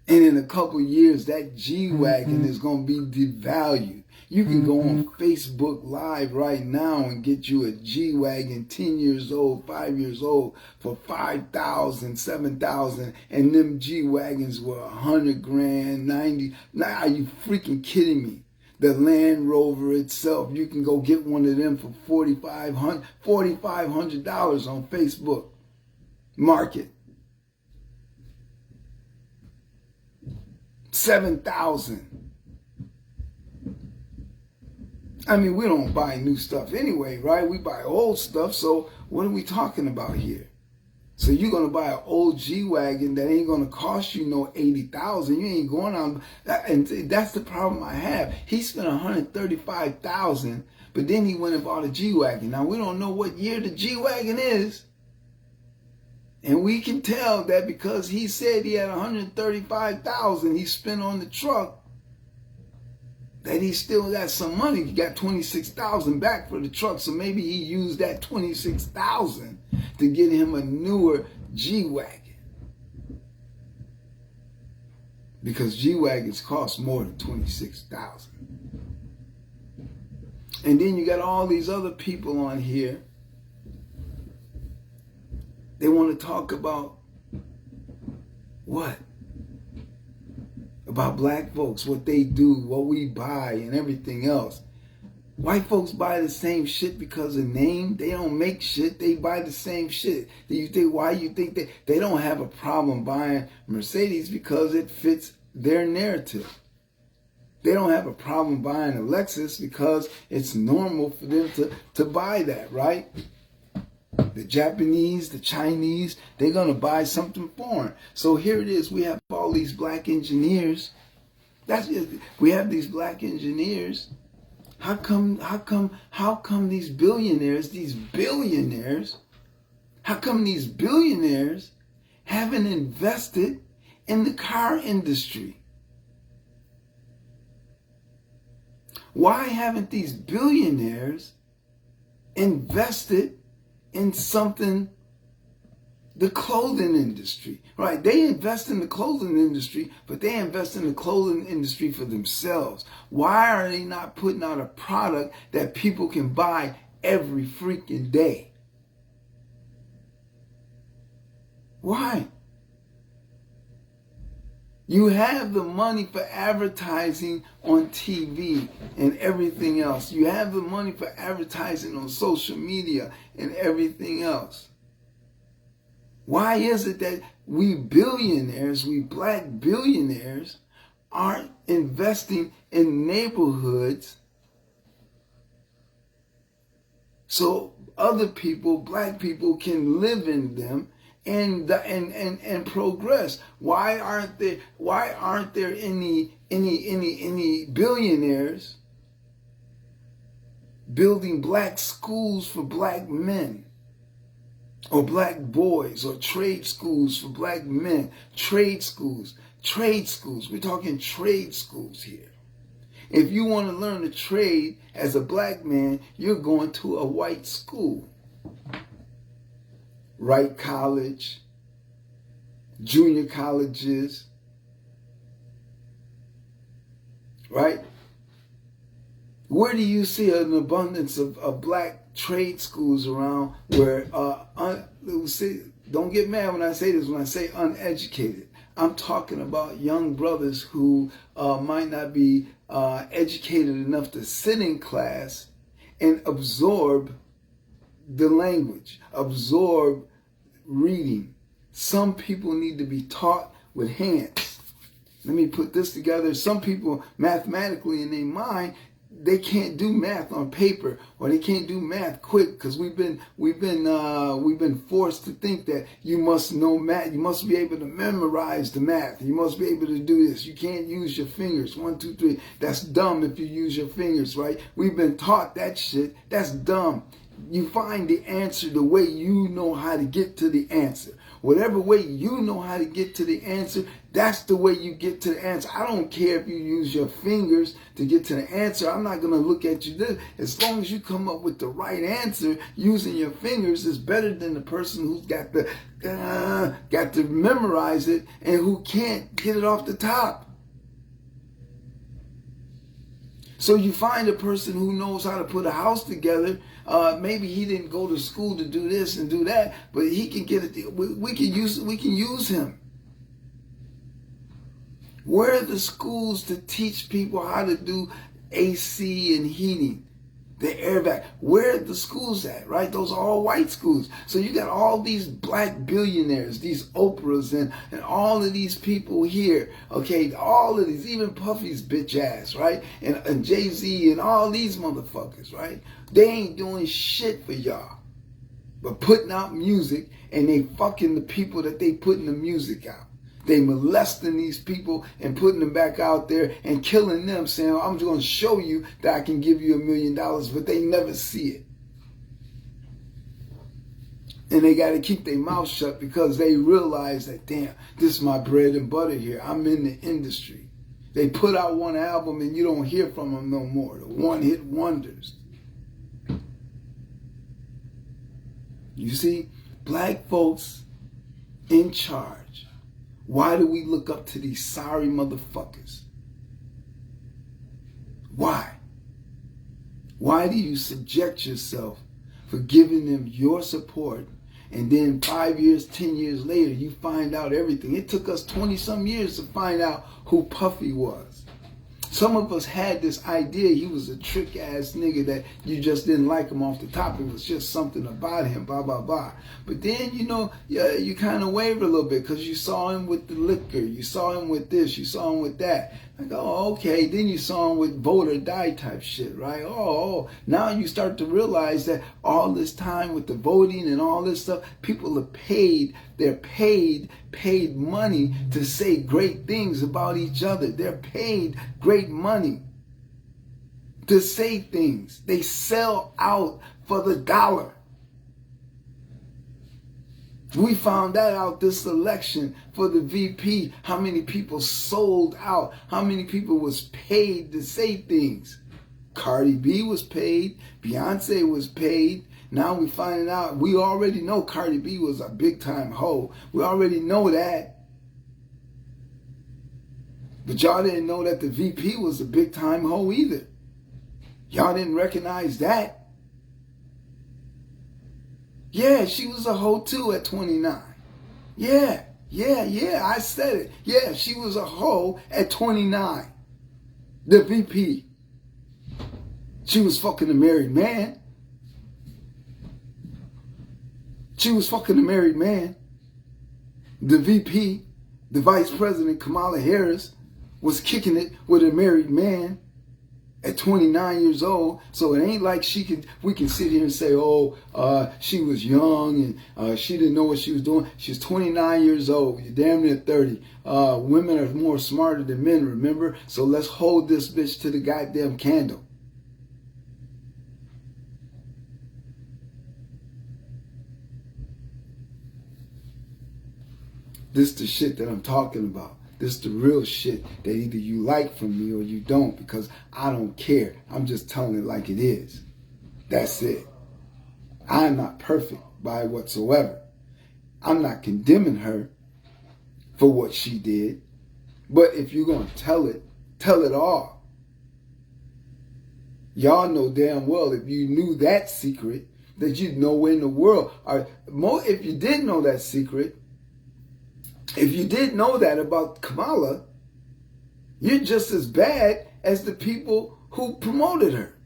And in a couple years, that G-Wagon is going to be devalued. You can go on Facebook Live right now and get you a G-Wagon 10 years old, 5 years old for $5,000, $7,000. And them G-Wagons were $100,000, $90,000. Now, are you freaking kidding me? The Land Rover itself, you can go get one of them for $4,500 on Facebook Market. $7,000. I mean, we don't buy new stuff anyway, right? We buy old stuff. So what are we talking about here? So you're going to buy an old G-Wagon that ain't going to cost you no $80,000. You ain't going on. And that's the problem I have. He spent $135,000, but then he went and bought a G-Wagon. Now, we don't know what year the G-Wagon is. And we can tell that because he said he had $135,000 he spent on the truck, that he still got some money. He got $26,000 back for the truck. So maybe he used that $26,000 to get him a newer G-Wagon. Because G-Wagons cost more than $26,000. And then you got all these other people on here. They want to talk about what? About black folks, what they do, what we buy, and everything else. White folks buy the same shit because of name. They don't make shit. They buy the same shit. Do you think why you think they don't have a problem buying Mercedes? Because it fits their narrative. They don't have a problem buying a Lexus because it's normal for them to buy that, right? The Japanese, the Chinese, they're going to buy something foreign. So here it is. We have all these black engineers. We have these black engineers. How come these billionaires, how come these billionaires haven't invested in the car industry? Why haven't these billionaires invested in something, the clothing industry, right? They invest in the clothing industry, but they invest in the clothing industry for themselves. Why are they not putting out a product that people can buy every freaking day? Why? You have the money for advertising on TV and everything else. You have the money for advertising on social media and everything else. Why is it that we billionaires, we black billionaires, aren't investing in neighborhoods so other people, black people, can live in them and progress? Why aren't there any billionaires building black schools for black men, or black boys, or trade schools for black men? Trade schools. We're talking trade schools here. If you want to learn a trade as a black man, you're going to a white school. Wright College, junior colleges, right? Where do you see an abundance of black trade schools around where, don't get mad when I say this, when I say uneducated. I'm talking about young brothers who might not be educated enough to sit in class and absorb the language, absorb reading. Some people need to be taught with hands. Let me put this together. Some people mathematically in their mind, they can't do math on paper, or they can't do math quick, because we've been forced to think that you must know math. You must be able to memorize the math. You must be able to do this. You can't use your fingers. 1, 2, 3. That's dumb if you use your fingers, right? We've been taught that shit. That's dumb. You find the answer the way you know how to get to the answer. Whatever way you know how to get to the answer, that's the way you get to the answer. I don't care if you use your fingers to get to the answer. I'm not going to look at you this. As long as you come up with the right answer using your fingers, is better than the person who's got to memorize it and who can't get it off the top. So you find a person who knows how to put a house together. Maybe he didn't go to school to do this and do that, but he can get it. We can use him. Where are the schools to teach people how to do AC and heating, the air vac? Where are the schools at, right? Those are all white schools. So you got all these black billionaires, these Oprahs and all of these people here, okay? All of these, even Puffy's bitch ass, right? And Jay-Z and all these motherfuckers, right? They ain't doing shit for y'all but putting out music, and they fucking the people that they putting the music out. They molesting these people and putting them back out there and killing them, saying, I'm just going to show you that I can give you $1 million, but they never see it. And they got to keep their mouth shut because they realize that, damn, this is my bread and butter here. I'm in the industry. They put out one album and you don't hear from them no more. The one-hit wonders. You see, black folks in charge. Why do we look up to these sorry motherfuckers? Why? Why do you subject yourself for giving them your support, and then 5 years, 10 years later, you find out everything? It took us 20-some years to find out who Puffy was. Some of us had this idea he was a trick ass nigga that you just didn't like him off the top. It was just something about him, blah, blah, blah. But then, you know, you kind of wavered a little bit because you saw him with the liquor. You saw him with this. You saw him with that. Like, oh, okay. Then you saw him with vote or die type shit, right? Oh, now you start to realize that all this time with the voting and all this stuff, people are paid. They're paid money to say great things about each other. They're paid great money to say things. They sell out for the dollar. We found that out this election for the VP, how many people sold out, how many people was paid to say things. Cardi B was paid, Beyonce was paid. Now we finding out, we already know Cardi B was a big time hoe. We already know that. But y'all didn't know that the VP was a big time hoe either. Y'all didn't recognize that. Yeah, she was a hoe too at 29. Yeah, I said it. Yeah, she was a hoe at 29. The VP. She was fucking a married man. She was fucking a married man. The VP, the Vice President Kamala Harris, was kicking it with a married man at 29 years old. So it ain't like we can sit here and say, oh, she was young and she didn't know what she was doing. She's 29 years old. You're damn near 30. Women are more smarter than men, remember? So let's hold this bitch to the goddamn candle. This the shit that I'm talking about. This the real shit that either you like from me or you don't, because I don't care. I'm just telling it like it is. That's it. I'm not perfect by whatsoever. I'm not condemning her for what she did. But if you're going to tell it all. Y'all know damn well if you knew that secret, that you'd know where in the world. If you didn't know that secret, if you didn't know that about Kamala, you're just as bad as the people who promoted her.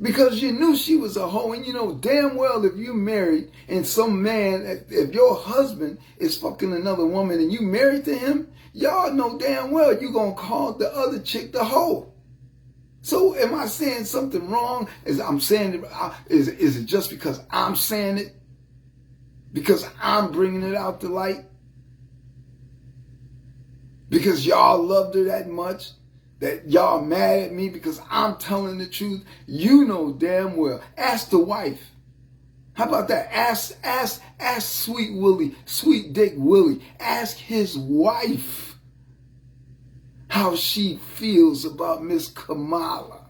Because you knew she was a hoe, and you know damn well if you married and some man, if your husband is fucking another woman and you married to him, y'all know damn well you're going to call the other chick the hoe. So am I saying something wrong? Is it just because I'm saying it? Because I'm bringing it out to light? Because y'all loved her that much? That y'all mad at me because I'm telling the truth? You know damn well. Ask the wife. How about that? Ask Sweet Willie, Sweet Dick Willie. Ask his wife how she feels about Miss Kamala.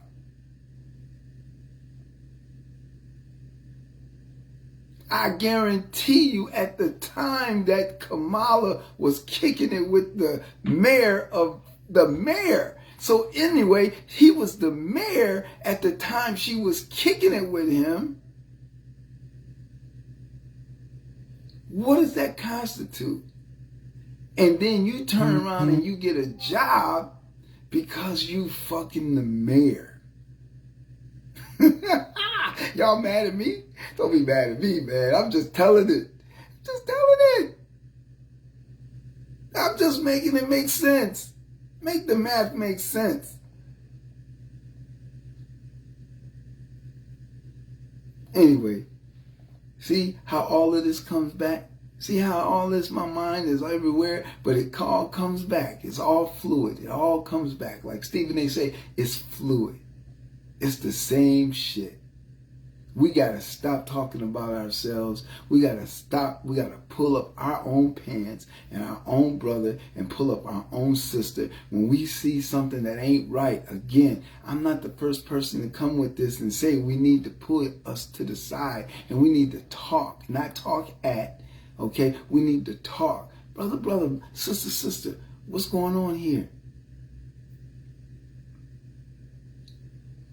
I guarantee you at the time that Kamala was kicking it with the mayor. So anyway, he was the mayor at the time she was kicking it with him. What does that constitute? And then you turn around and you get a job because you fucking the mayor. Y'all mad at me? Don't be mad at me, man. I'm just telling it. I'm just making it make sense. Make the math make sense. Anyway, see how all of this comes back? See how all this, my mind is everywhere, but it all comes back. It's all fluid. It all comes back. Like Stephen A. say, it's fluid. It's the same shit. We got to stop talking about ourselves. We got to stop. We got to pull up our own pants and our own brother and pull up our own sister when we see something that ain't right. Again, I'm not the first person to come with this and say we need to put us to the side and we need to talk, not talk at, okay? We need to talk. Brother, sister, what's going on here?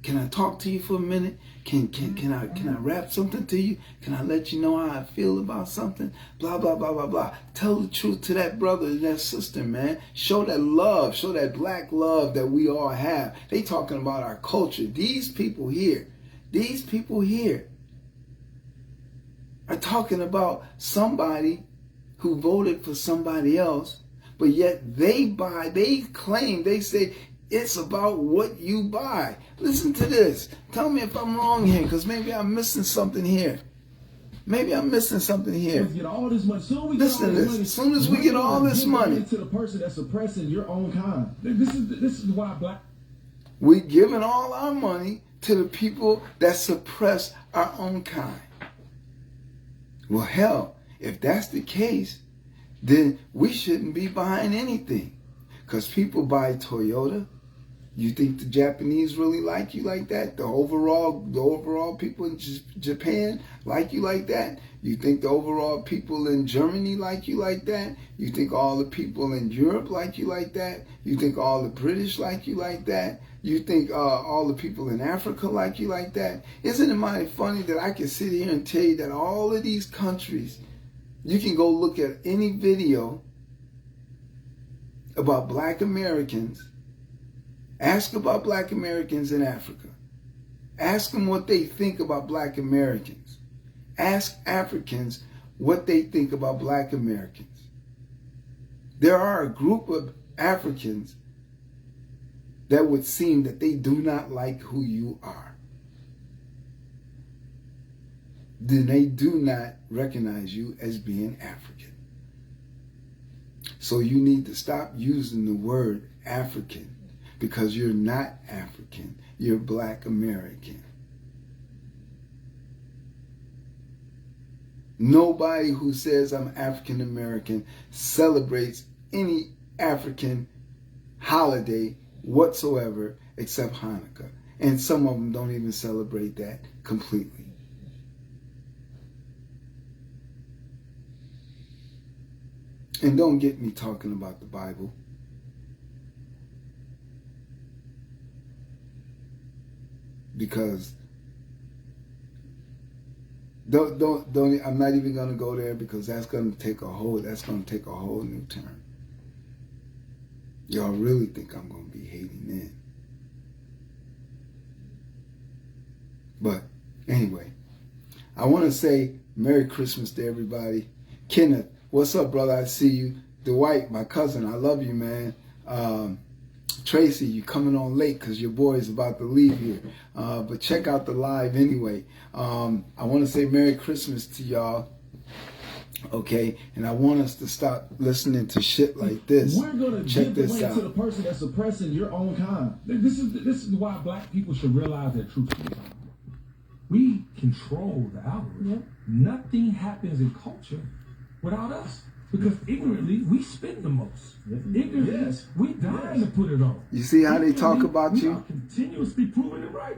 Can I talk to you for a minute? Can I rap something to you? Can I let you know how I feel about something? Blah, blah, blah, blah, blah. Tell the truth to that brother and that sister, man. Show that love. Show that black love that we all have. They talking about our culture. These people here are talking about somebody who voted for somebody else, but yet they claim, they say, it's about what you buy. Listen to this. Tell me if I'm wrong here, because maybe I'm missing something here. Get all this money. Listen to this. As soon as we get all this money to the person that's suppressing your own kind. This is why black. We're giving all our money to the people that suppress our own kind. Well, hell, if that's the case, then we shouldn't be buying anything. Because people buy Toyota. You think the Japanese really like you like that? The overall people in Japan like you like that? You think the overall people in Germany like you like that? You think all the people in Europe like you like that? You think all the British like you like that? You think all the people in Africa like you like that? Isn't it mighty funny that I can sit here and tell you that all of these countries, you can go look at any video about black Americans. Ask about black Americans in Africa. Ask them what they think about black Americans. Ask Africans what they think about black Americans. There are a group of Africans that would seem that they do not like who you are. Then they do not recognize you as being African. So you need to stop using the word African, because you're not African. You're black American. Nobody who says I'm African American celebrates any African holiday whatsoever except Hanukkah. And some of them don't even celebrate that completely. And don't get me talking about the Bible. Because don't I'm not even gonna go there, because that's gonna take a whole new turn. Y'all really think I'm gonna be hating then. But anyway, I wanna say Merry Christmas to everybody. Kenneth, what's up, brother? I see you. Dwight, my cousin, I love you, man. Tracy, you coming on late because your boy is about to leave here. But check out the live anyway. I want to say Merry Christmas to y'all. Okay? And I want us to stop listening to shit like this. We're going to give the money to the person that's suppressing your own kind. This is why black people should realize their true superpower. We control the algorithm. Yep. Nothing happens in culture without us. Because ignorantly, we spend the most. Ignorantly, yes. We dying to put it on. You see how they talk about you? We are continuously proving it right.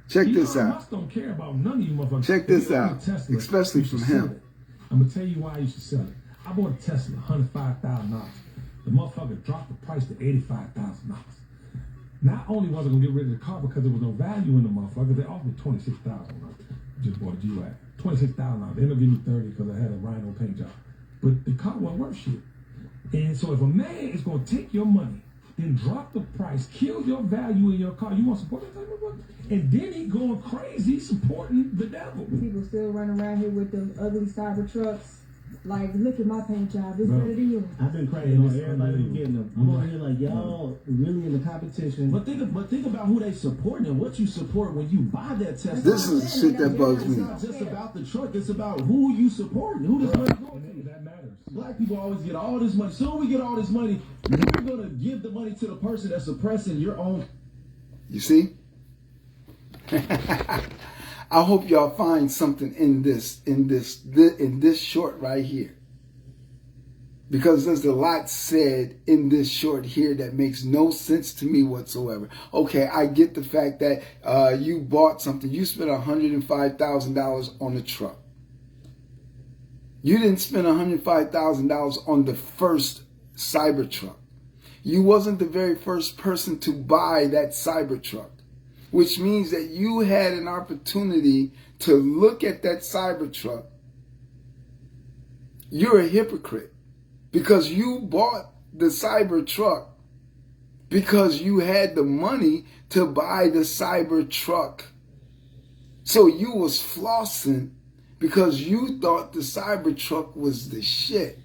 Check this out. Musk don't care about none of you motherfuckers. Check this out, especially from him. I'm going to tell you why you should sell it. I bought a Tesla, $105,000. The motherfucker dropped the price to $85,000. Not only was I going to get rid of the car because there was no value in the motherfucker, they offered me $26,000. Just bought a G-Wagon. $26,000. They ended up giving me $30,000 because I had a Rhino paint job. But the car wasn't worth shit. And so if a man is going to take your money, then drop the price, kill your value in your car, you want to support that type of money? And then he going crazy supporting the devil. People still running around here with them ugly cyber trucks. Like, look at my paint job. It's better than you. I've been crying on everybody getting them. I'm over here like, y'all really in the competition. But think about who they supporting and what you support when you buy that Tesla. This is the shit that bugs me. It's not just about the truck. It's about who you supporting. Who this money going to. That matters. Black people always get all this money. So we get all this money, we're going to give the money to the person that's suppressing your own. You see? I hope y'all find something in this short right here. Because there's a lot said in this short here that makes no sense to me whatsoever. Okay, I get the fact that you bought something. You spent $105,000 on a truck. You didn't spend $105,000 on the first Cybertruck. You wasn't the very first person to buy that Cybertruck. which means that you had an opportunity to look at that Cybertruck, you're a hypocrite because you bought the Cybertruck because you had the money to buy the Cybertruck. So you was flossing because you thought the Cybertruck was the shit.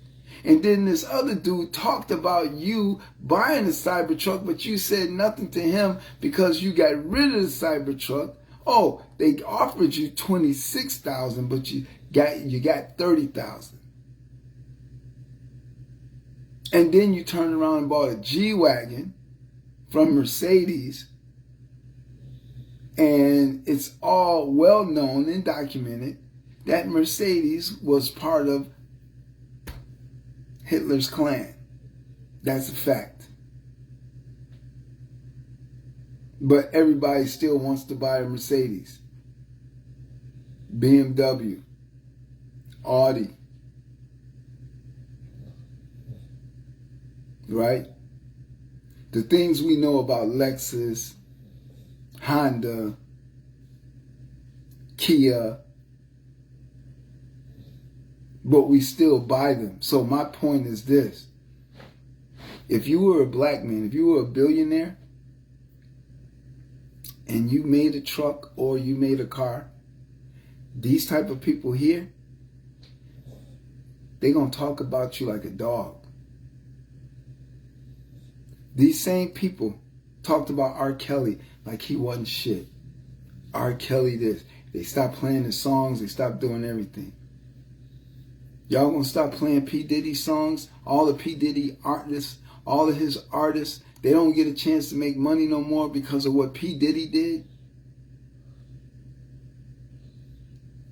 And then this other dude talked about you buying the Cybertruck, but you said nothing to him because you got rid of the Cybertruck. Oh, they offered you $26,000, but you got $30,000. And then you turned around and bought a G-Wagon from Mercedes. And it's all well known and documented that Mercedes was part of Hitler's Klan. That's a fact. But everybody still wants to buy a Mercedes, BMW, Audi, right? The things we know about Lexus, Honda, Kia, but we still buy them. So my point is this. If you were a black man, if you were a billionaire, and you made a truck or you made a car, these type of people here, they're going to talk about you like a dog. These same people talked about R. Kelly like he wasn't shit. R. Kelly this. They stopped playing his songs. They stopped doing everything. Y'all gonna stop playing P. Diddy songs? All the P. Diddy artists, all of his artists, they don't get a chance to make money no more because of what P. Diddy did?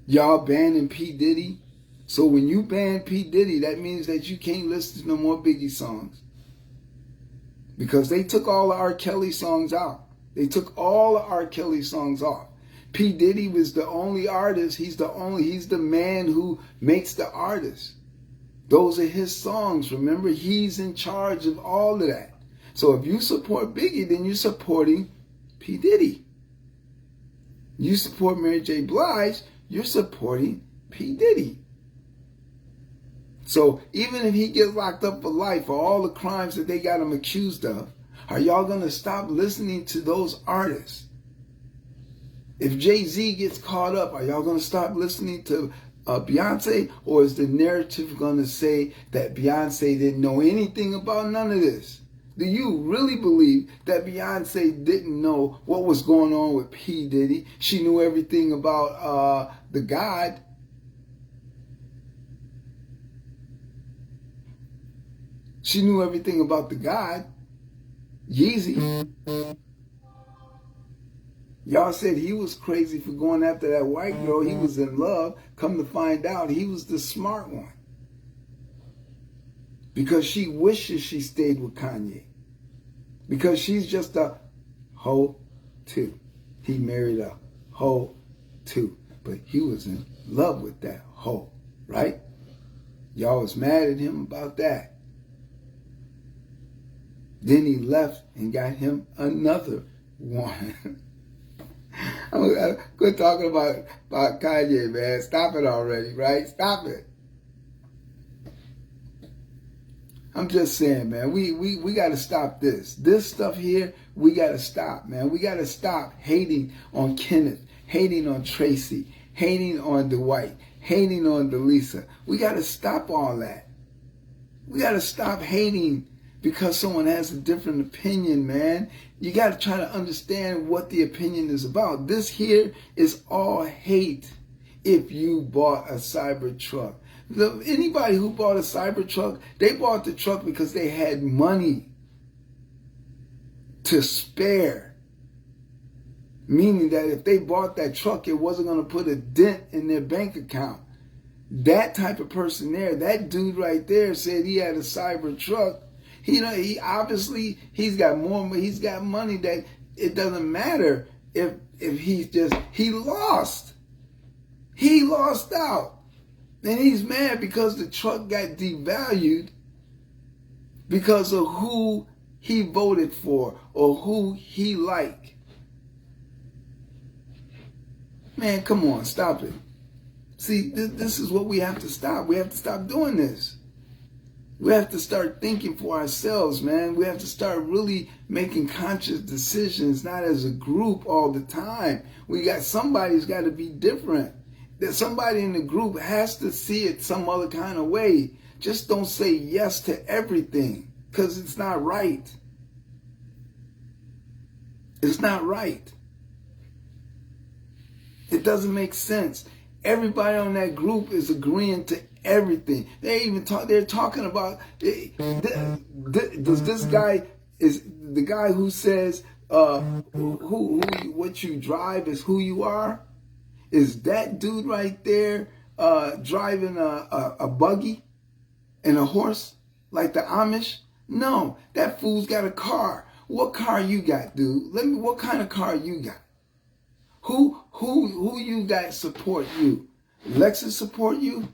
Y'all banning P. Diddy? So when you ban P. Diddy, that means that you can't listen to no more Biggie songs. Because they took all the R. Kelly songs out. They took all the R. Kelly songs off. P. Diddy was the only artist. He's the man who makes the artist. Those are his songs. Remember, he's in charge of all of that. So if you support Biggie, then you're supporting P. Diddy. You support Mary J. Blige, you're supporting P. Diddy. So even if he gets locked up for life for all the crimes that they got him accused of, are y'all going to stop listening to those artists? If Jay-Z gets caught up, are y'all going to stop listening to Beyonce? Or is the narrative going to say that Beyonce didn't know anything about none of this? Do you really believe that Beyonce didn't know what was going on with P. Diddy? She knew everything about the God. She knew everything about the God. Yeezy. Y'all said he was crazy for going after that white girl. He was in love. Come to find out, he was the smart one. Because she wishes she stayed with Kanye. Because she's just a hoe too. He married a hoe too. But he was in love with that hoe, right? Y'all was mad at him about that. Then he left and got him another one. I'm quit talking about Kanye, man. Stop it already, right? Stop it. I'm just saying, man, we got to stop this. This stuff here, we got to stop, man. We got to stop hating on Kenneth, hating on Tracy, hating on Dwight, hating on Delisa. We got to stop all that. We got to stop hating because someone has a different opinion, man. You got to try to understand what the opinion is about. This here is all hate. If you bought a Cybertruck, anybody who bought a Cybertruck, they bought the truck because they had money to spare. Meaning that if they bought that truck, it wasn't going to put a dent in their bank account. That type of person there, that dude right there said he had a Cybertruck. He obviously he's got money that it doesn't matter if he lost. He lost out. And he's mad because the truck got devalued because of who he voted for or who he liked. Man, come on, stop it. See, this is what we have to stop. We have to stop doing this. We have to start thinking for ourselves, man. We have to start really making conscious decisions, not as a group all the time. Somebody's got to be different. That somebody in the group has to see it some other kind of way. Just don't say yes to everything, because it's not right. It's not right. It doesn't make sense. Everybody on that group is agreeing to everything. They're talking about, does this guy, is the guy who says what you drive is who you are? Is that dude right there driving a buggy and a horse like the Amish? No, that fool's got a car. What car you got, dude? What kind of car you got? Who you got support you? Lexus support you?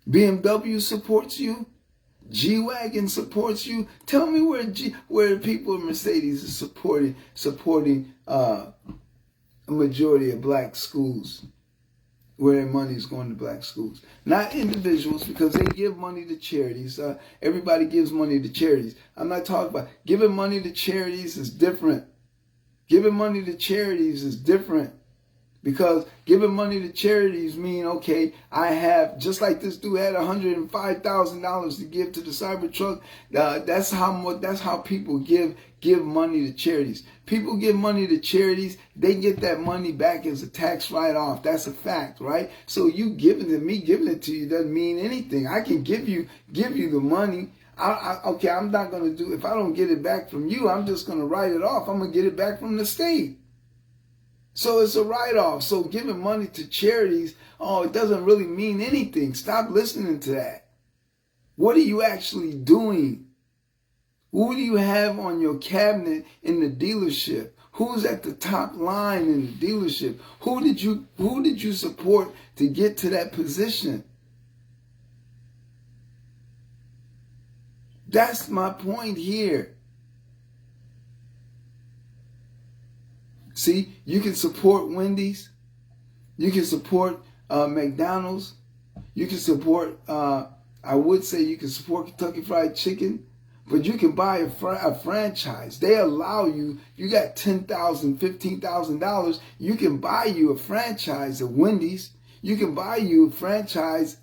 BMW supports you? G-Wagon supports you? Tell me where people in Mercedes is supporting a majority of black schools, where their money is going to black schools. Not individuals, because they give money to charities. Everybody gives money to charities. I'm not talking about giving money to charities is different. Giving money to charities is different, because giving money to charities mean, okay, I have, just like this dude had $105,000 to give to the Cybertruck. That's how people give money to charities. People give money to charities, they get that money back as a tax write-off. That's a fact, right? So you giving it to me, giving it to you doesn't mean anything. I can give you the money. Okay, I'm not going to do, if I don't get it back from you, I'm just going to write it off. I'm going to get it back from the state. So it's a write-off. So giving money to charities, it doesn't really mean anything. Stop listening to that. What are you actually doing? Who do you have on your cabinet in the dealership? Who's at the top line in the dealership? Who did you support to get to that position? That's my point here. See, you can support Wendy's. You can support McDonald's. You can support, I would say you can support Kentucky Fried Chicken, but you can buy a franchise. They allow you got $10,000, $15,000. You can buy you a franchise at Wendy's. You can buy you a franchise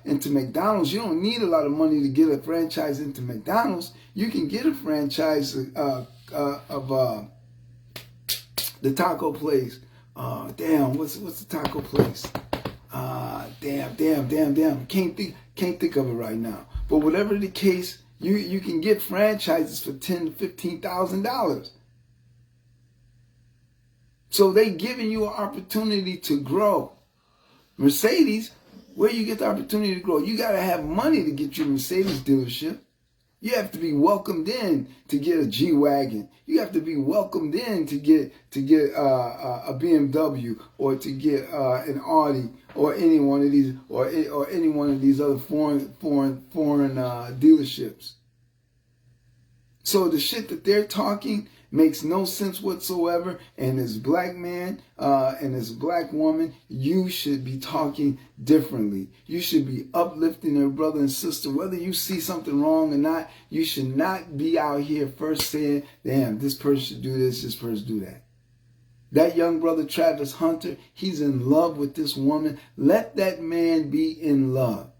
into McDonald's. You don't need a lot of money to get a franchise into McDonald's. You can get a franchise of the taco place. What's the taco place? Can't think of it right now. But whatever the case, you can get franchises for $10,000 to $15,000. So they giving you an opportunity to grow. Mercedes, where you get the opportunity to grow, you got to have money to get your Mercedes dealership. You have to be welcomed in to get a G-Wagon. You have to be welcomed in to get a BMW, or to get an Audi, or any one of these, or any one of these other foreign dealerships. So the shit that they're talking makes no sense whatsoever. And as a black man and as a black woman, you should be talking differently. You should be uplifting your brother and sister. Whether you see something wrong or not, you should not be out here first saying, damn, this person should do this person do that. That young brother, Travis Hunter, he's in love with this woman. Let that man be in love.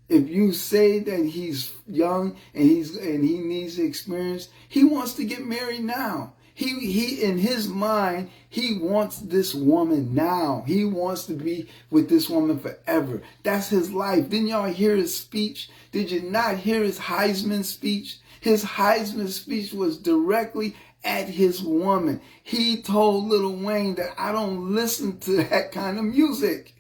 If you say that he's young and he needs experience, he wants to get married now. He in his mind, he wants this woman now. He wants to be with this woman forever. That's his life. Didn't y'all hear his speech? Did you not hear his Heisman speech? His Heisman speech was directly at his woman. He told Lil Wayne that I don't listen to that kind of music.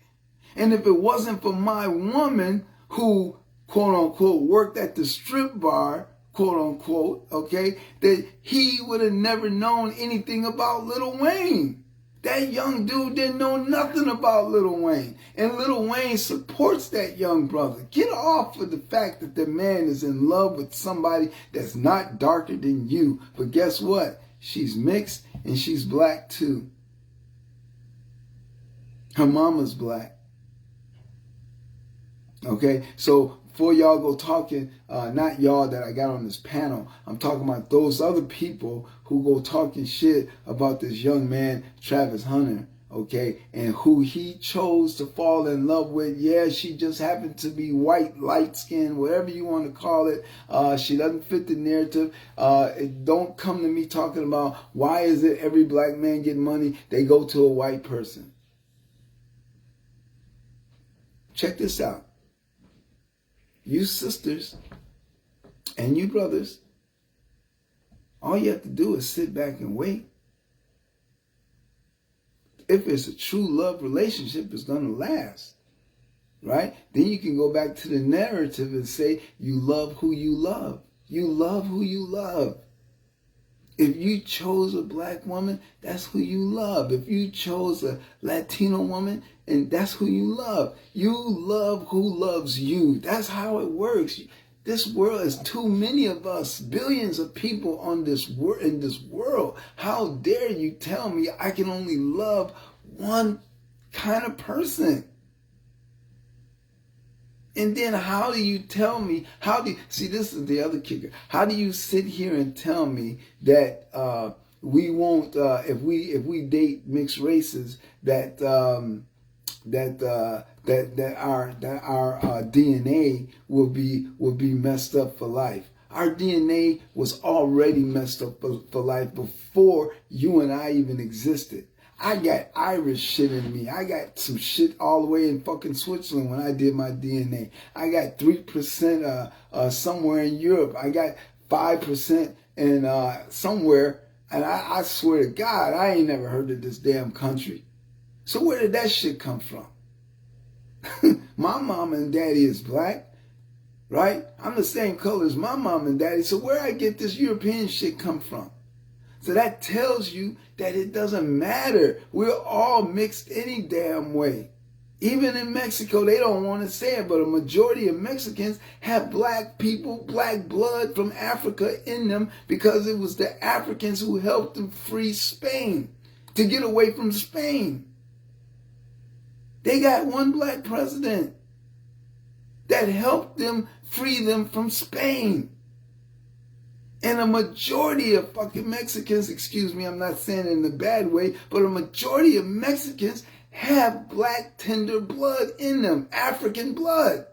And if it wasn't for my woman, who, quote unquote, worked at the strip bar, quote unquote, okay, that he would have never known anything about Lil Wayne. That young dude didn't know nothing about Lil Wayne. And Lil Wayne supports that young brother. Get off of the fact that the man is in love with somebody that's not darker than you. But guess what? She's mixed and she's black too. Her mama's black. Okay, so before y'all go talking, not y'all that I got on this panel, I'm talking about those other people who go talking shit about this young man, Travis Hunter, okay, and who he chose to fall in love with. Yeah, she just happened to be white, light-skinned, whatever you want to call it. She doesn't fit the narrative. Don't come to me talking about why is it every black man getting money, they go to a white person. Check this out. You sisters and you brothers, all you have to do is sit back and wait. If it's a true love relationship, it's going to last, right? Then you can go back to the narrative and say you love who you love. You love who you love. If you chose a black woman, that's who you love. If you chose a Latino woman, and that's who you love. You love who loves you. That's how it works. This world is too many of us, billions of people on this in this world. How dare you tell me I can only love one kind of person? And then how do you tell me, see, this is the other kicker. How do you sit here and tell me that we won't, if we date mixed races, that our DNA will be messed up for life? Our DNA was already messed up for life before you and I even existed. I got Irish shit in me. I got some shit all the way in fucking Switzerland when I did my DNA. I got 3% somewhere in Europe. I got 5% in somewhere. And I swear to God, I ain't never heard of this damn country. So where did that shit come from? My mom and daddy is black, right? I'm the same color as my mom and daddy. So where I get this European shit come from? So that tells you that it doesn't matter. We're all mixed any damn way. Even in Mexico, they don't want to say it, but a majority of Mexicans have black people, black blood from Africa in them because it was the Africans who helped them free Spain, to get away from Spain. They got one black president that helped them free them from Spain. And a majority of fucking Mexicans, excuse me, I'm not saying it in a bad way, but a majority of Mexicans have black tender blood in them, African blood.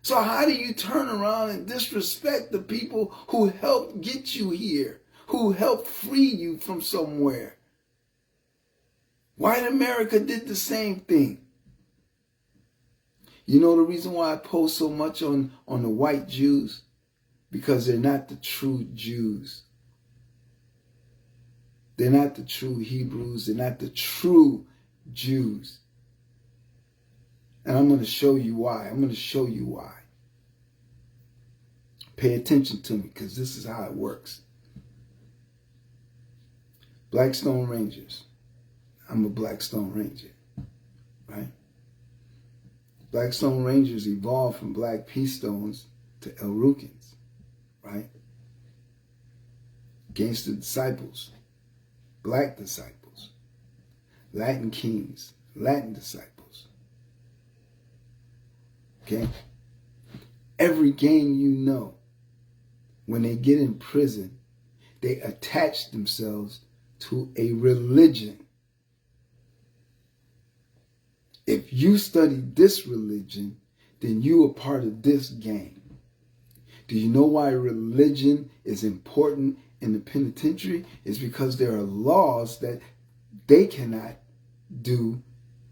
So how do you turn around and disrespect the people who helped get you here, who helped free you from somewhere? White America did the same thing. You know the reason why I post so much on the white Jews? Because they're not the true Jews. They're not the true Hebrews. They're not the true Jews. And I'm going to show you why. I'm going to show you why. Pay attention to me, because this is how it works. Blackstone Rangers. I'm a Blackstone Ranger, right? Blackstone Rangers evolved from Black P-Stones to El-Rukins, right? Gangster disciples, black disciples, Latin kings, Latin disciples. Okay? Every gang you know, when they get in prison, they attach themselves to a religion. If you study this religion, then you are part of this gang. Do you know why religion is important in the penitentiary? It's because there are laws that they cannot do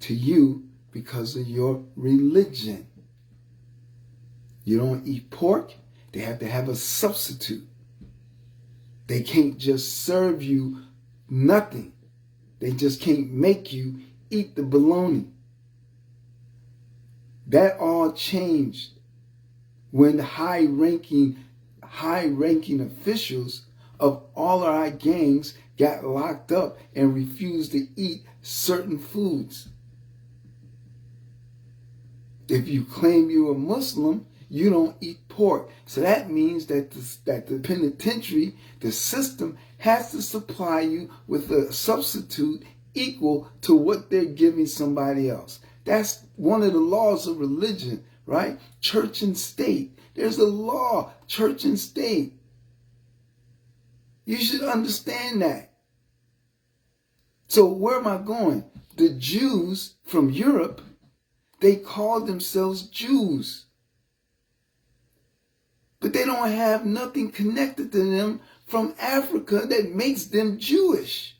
to you because of your religion. You don't eat pork, they have to have a substitute. They can't just serve you nothing. They just can't make you eat the bologna. That all changed when the high-ranking officials of all our gangs got locked up and refused to eat certain foods. If you claim you're a Muslim, you don't eat pork. So that means that the penitentiary, the system, has to supply you with a substitute equal to what they're giving somebody else. That's one of the laws of religion, right? Church and state. There's a law, church and state. You should understand that. So where am I going? The Jews from Europe, they called themselves Jews. But they don't have nothing connected to them from Africa that makes them Jewish.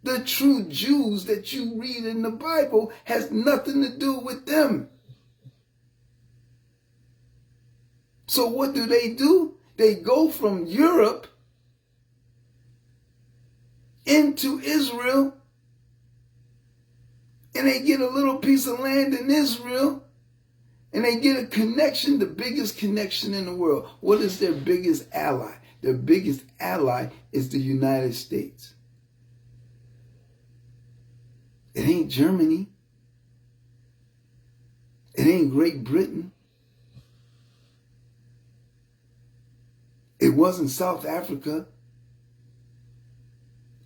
The true Jews that you read in the Bible has nothing to do with them. So what do? They go from Europe into Israel, and they get a little piece of land in Israel, and they get a connection, the biggest connection in the world. What is their biggest ally? Their biggest ally is the United States. It ain't Germany. It ain't Great Britain. It wasn't South Africa.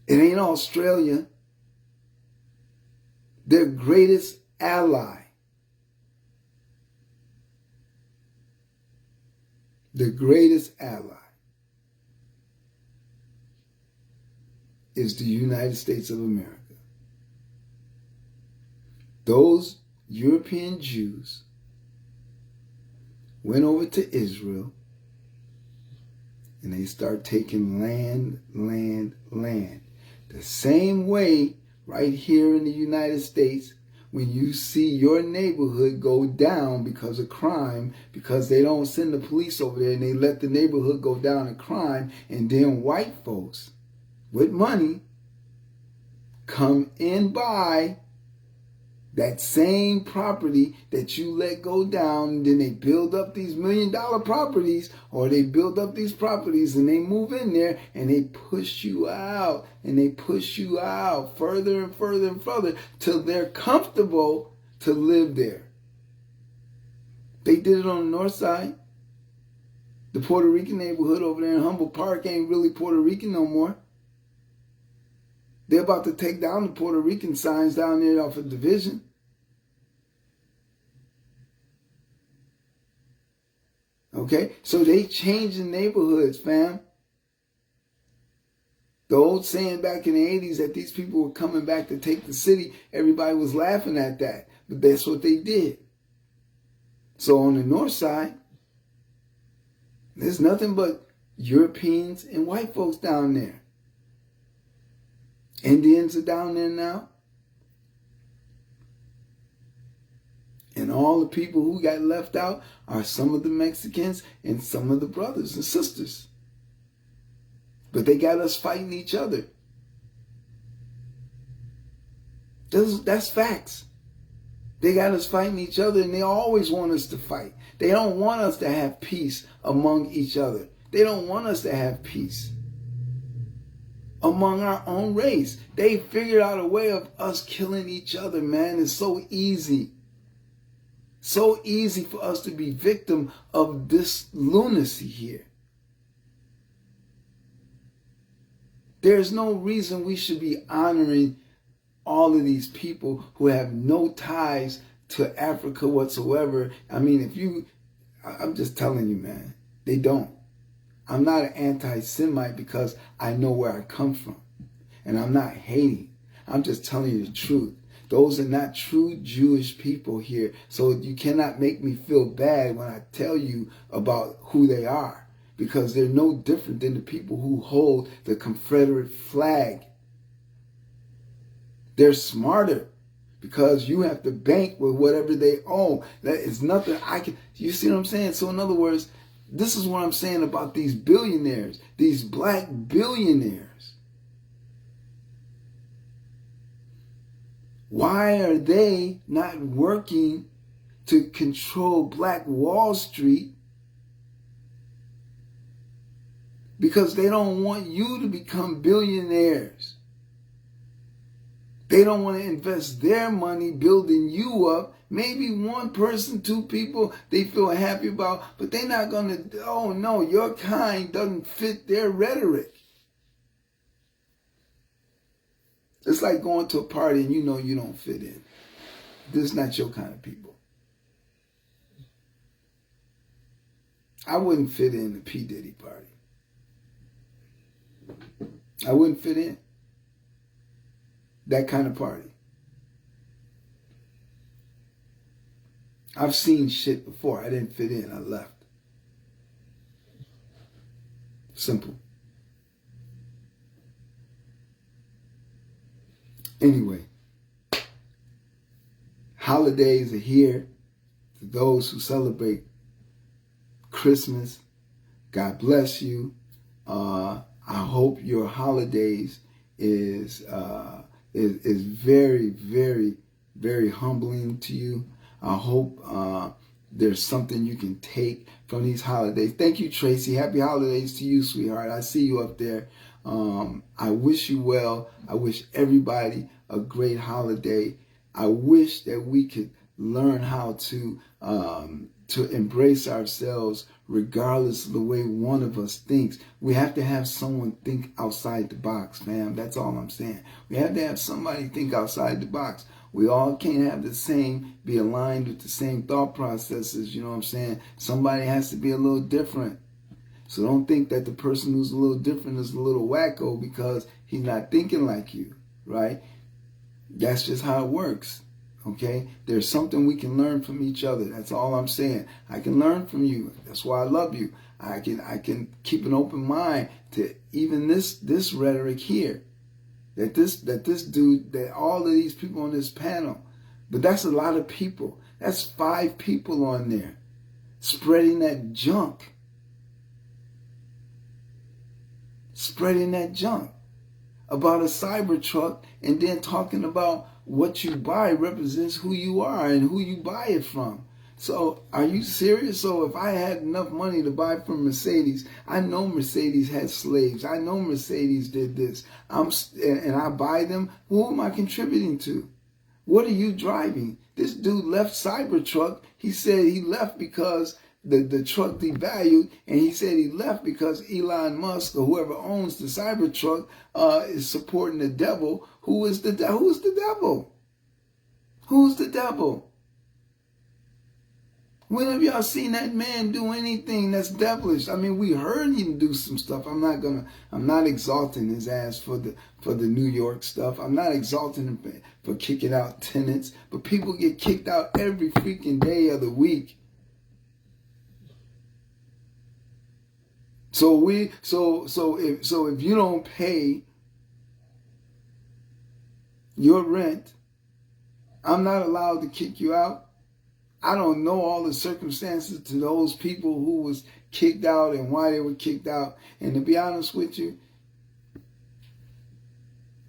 It ain't Australia. Their greatest ally, the greatest ally, is the United States of America. Those European Jews went over to Israel and they start taking land. The same way right here in the United States, when you see your neighborhood go down because of crime, because they don't send the police over there and they let the neighborhood go down in crime, and then white folks with money come in by that same property that you let go down, and then they build up these $1 million properties, or they build up these properties and they move in there and they push you out, and they push you out further and further and further till they're comfortable to live there. They did it on the north side. The Puerto Rican neighborhood over there in Humboldt Park ain't really Puerto Rican no more. They're about to take down the Puerto Rican signs down there off of Division. Okay, so they changing neighborhoods, fam. The old saying back in the 80s that these people were coming back to take the city, everybody was laughing at that. But that's what they did. So on the north side, there's nothing but Europeans and white folks down there. Indians are down there now. And all the people who got left out are some of the Mexicans and some of the brothers and sisters. But they got us fighting each other. That's facts. They got us fighting each other, and they always want us to fight. They don't want us to have peace among each other. They don't want us to have peace among our own race. They figured out a way of us killing each other, man. It's so easy. So easy for us to be victim of this lunacy here. There's no reason we should be honoring all of these people who have no ties to Africa whatsoever. I mean, I'm just telling you, man, they don't. I'm not an anti-Semite because I know where I come from. And I'm not hating. I'm just telling you the truth. Those are not true Jewish people here. So you cannot make me feel bad when I tell you about who they are. Because they're no different than the people who hold the Confederate flag. They're smarter because you have to bank with whatever they own. That is nothing you see what I'm saying? So in other words, this is what I'm saying about these billionaires, these black billionaires. Why are they not working to control Black Wall Street? Because they don't want you to become billionaires. They don't want to invest their money building you up. Maybe one person, two people they feel happy about, but they're not going to, oh no, your kind doesn't fit their rhetoric. It's like going to a party and you know you don't fit in. This is not your kind of people. I wouldn't fit in the P. Diddy party. I wouldn't fit in that kind of party. I've seen shit before. I didn't fit in. I left. Simple. Anyway, holidays are here. To those who celebrate Christmas, God bless you. I hope your holidays is very, very, very humbling to you. I hope there's something you can take from these holidays. Thank you, Tracy. Happy holidays to you, sweetheart. I see you up there. I wish you well. I wish everybody a great holiday. I wish that we could learn how to embrace ourselves regardless of the way one of us thinks. We have to have someone think outside the box, fam. That's all I'm saying. We have to have somebody think outside the box. We all can't have the same, be aligned with the same thought processes, you know what I'm saying? Somebody has to be a little different. So don't think that the person who's a little different is a little wacko because he's not thinking like you, right? That's just how it works, okay? There's something we can learn from each other. That's all I'm saying. I can learn from you. That's why I love you. I can keep an open mind to even this rhetoric here. That this dude, that all of these people on this panel, but that's a lot of people. That's 5 people on there spreading that junk. Spreading that junk about a Cybertruck and then talking about what you buy represents who you are and who you buy it from. So are you serious? So if I had enough money to buy from Mercedes, I know Mercedes had slaves. I know Mercedes did this. And I buy them. Who am I contributing to? What are you driving? This dude left Cybertruck. He said he left because the truck devalued, and he said he left because Elon Musk or whoever owns the Cybertruck is supporting the devil. Who's the devil? Who's the devil? When have y'all seen that man do anything that's devilish? I mean, we heard him do some stuff. I'm not exalting his ass for the New York stuff. I'm not exalting him for kicking out tenants, but people get kicked out every freaking day of the week. So if you don't pay your rent, I'm not allowed to kick you out. I don't know all the circumstances to those people who was kicked out and why they were kicked out. And to be honest with you,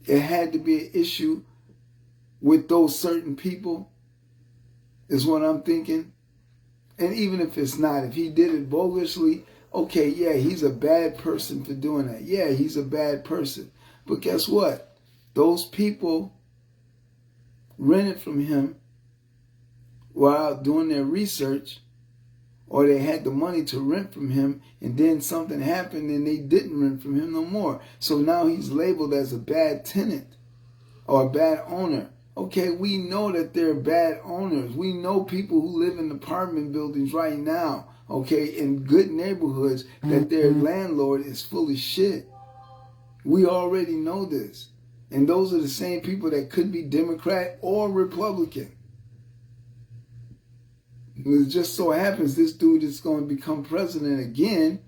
it had to be an issue with those certain people, is what I'm thinking. And even if it's not, if he did it bogusly, okay, yeah, he's a bad person for doing that. Yeah, he's a bad person. But guess what? Those people rented from him while doing their research, or they had the money to rent from him, and then something happened and they didn't rent from him no more. So now he's labeled as a bad tenant or a bad owner. Okay, we know that they're bad owners. We know people who live in apartment buildings right now, okay, in good neighborhoods, that their landlord is full of shit. We already know this. And those are the same people that could be Democrat or Republican. It just so happens this dude is going to become president again,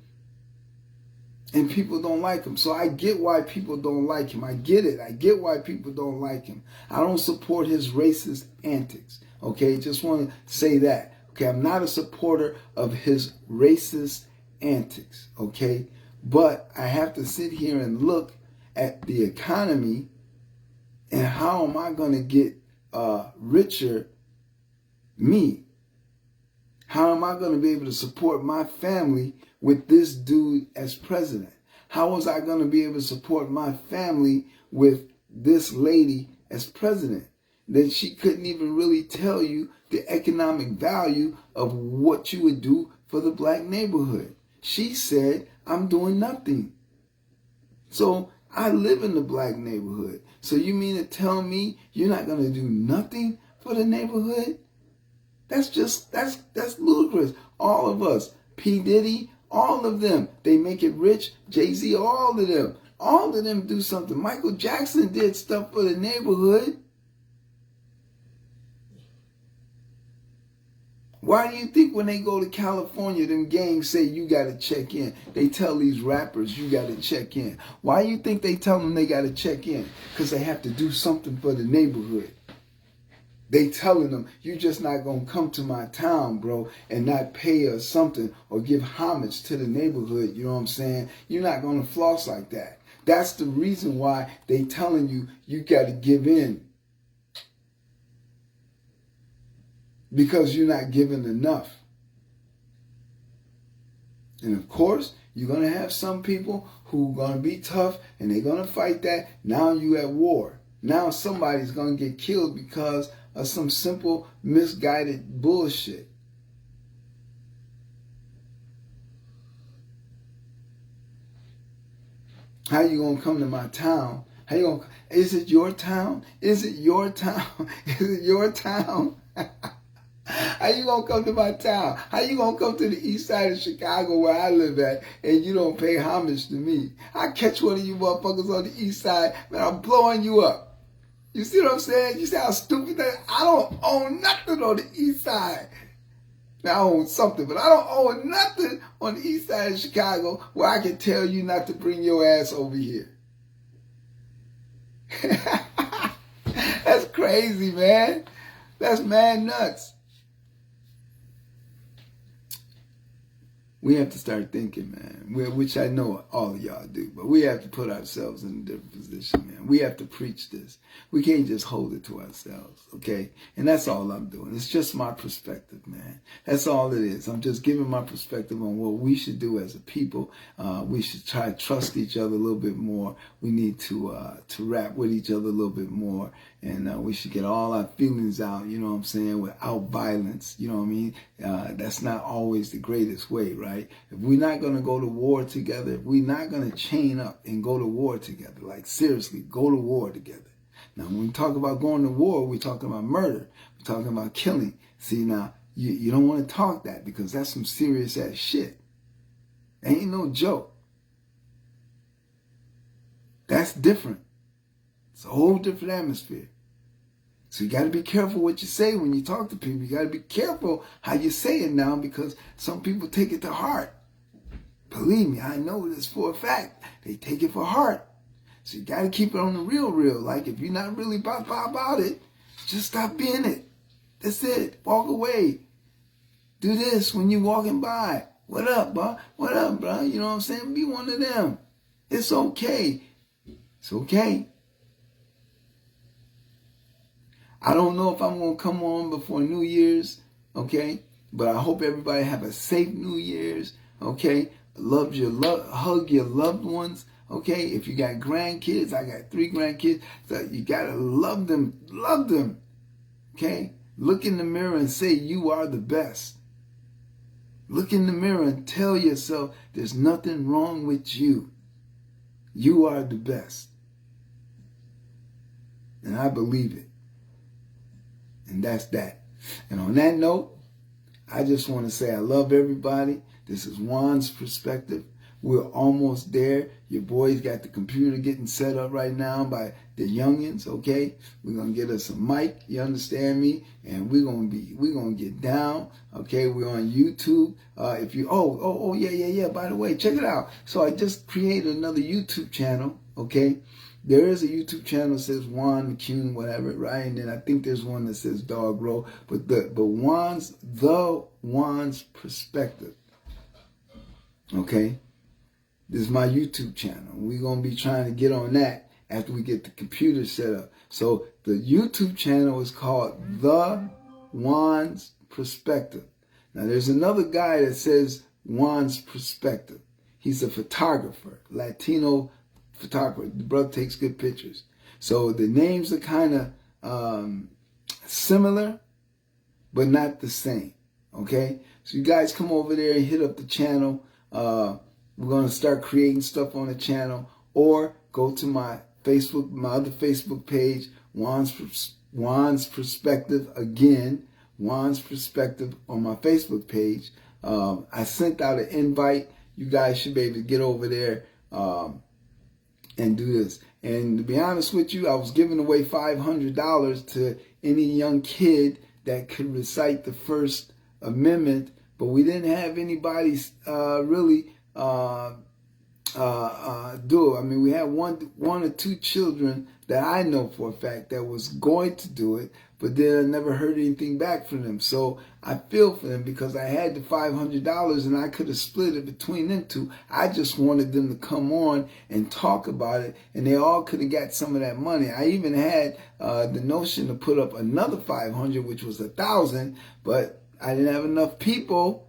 and people don't like him. So I get why people don't like him. I get it. I get why people don't like him. I don't support his racist antics. Okay, just want to say that. Okay, I'm not a supporter of his racist antics. Okay, but I have to sit here and look at the economy and how am I going to get richer, me? How am I going to be able to support my family with this dude as president? How was I going to be able to support my family with this lady as president? Then she couldn't even really tell you the economic value of what you would do for the black neighborhood. She said, I'm doing nothing. So I live in the black neighborhood. So you mean to tell me you're not going to do nothing for the neighborhood? That's ludicrous. All of us, P. Diddy, all of them, they make it rich. Jay-Z, all of them do something. Michael Jackson did stuff for the neighborhood. Why do you think when they go to California, them gangs say you got to check in? They tell these rappers you got to check in. Why do you think they tell them they got to check in? Because they have to do something for the neighborhood. They telling them, you just not going to come to my town, bro, and not pay us something or give homage to the neighborhood. You know what I'm saying? You're not going to floss like that. That's the reason why they telling you you got to give in. Because you're not giving enough. And of course, you're going to have some people who are going to be tough and they're going to fight that. Now you at war. Now somebody's going to get killed because of some simple misguided bullshit. How you going to come to my town? How you going to, is it your town? Is it your town? Is it your town? How you gonna come to my town? How you gonna come to the east side of Chicago where I live at and you don't pay homage to me? I catch one of you motherfuckers on the east side, man, I'm blowing you up. You see what I'm saying? You see how stupid that is? I don't own nothing on the east side. Now I own something, but I don't own nothing on the east side of Chicago where I can tell you not to bring your ass over here. That's crazy, man. That's mad nuts. We have to start thinking, man, which I know all of y'all do, but we have to put ourselves in a different position, man. We have to preach this. We can't just hold it to ourselves, okay? And that's all I'm doing. It's just my perspective, man. That's all it is. I'm just giving my perspective on what we should do as a people. We should try to trust each other a little bit more. We need to rap with each other a little bit more. And we should get all our feelings out, you know what I'm saying, without violence, you know what I mean? That's not always the greatest way, right? If we're not going to go to war together, if we're not going to chain up and go to war together, like seriously, go to war together. Now, when we talk about going to war, we're talking about murder. We're talking about killing. See, now, you don't want to talk that because that's some serious ass shit. Ain't no joke. That's different. It's a whole different atmosphere. So you got to be careful what you say when you talk to people. You got to be careful how you say it now because some people take it to heart. Believe me, I know this for a fact. They take it for heart. So you got to keep it on the real. Like if you're not really about it, just stop being it. That's it. Walk away. Do this when you're walking by. What up, bro? What up, bro? You know what I'm saying? Be one of them. It's okay. It's okay. I don't know if I'm going to come on before New Year's, okay? But I hope everybody have a safe New Year's, okay? Hug your loved ones, okay? If you got grandkids, I got 3 grandkids, so you got to love them, okay? Look in the mirror and say you are the best. Look in the mirror and tell yourself there's nothing wrong with you. You are the best. And I believe it. And that's that. And on that note, I just want to say I love everybody. This is Juan's perspective. We're almost there. Your boy's got the computer getting set up right now by the youngins, okay? We're going to get us a mic, you understand me? And we're going to get down, okay? We're on YouTube. If you, yeah, by the way, check it out. So I just created another YouTube channel, okay? There is a YouTube channel that says Juan McCune, whatever, right? And then I think there's one that says Dog Roll. But Juan's perspective. Okay? This is my YouTube channel. We're going to be trying to get on that after we get the computer set up. So the YouTube channel is called The Juan's Perspective. Now there's another guy that says Juan's Perspective. He's a photographer, Latino photographer. The brother takes good pictures. So the names are kind of similar, but not the same. Okay? So you guys come over there and hit up the channel. We're going to start creating stuff on the channel, or go to my Facebook, my other Facebook page, Juan's Perspective again, Juan's Perspective on my Facebook page. I sent out an invite. You guys should be able to get over there and do this. And to be honest with you, I was giving away $500 to any young kid that could recite the First Amendment, but we didn't have anybody really do it. I mean, we had one or two children that I know for a fact that was going to do it, but then I never heard anything back from them. So I feel for them because I had the $500 and I could have split it between them two. I just wanted them to come on and talk about it, and they all could have got some of that money. I even had the notion to put up another 500, which was 1,000, but I didn't have enough people.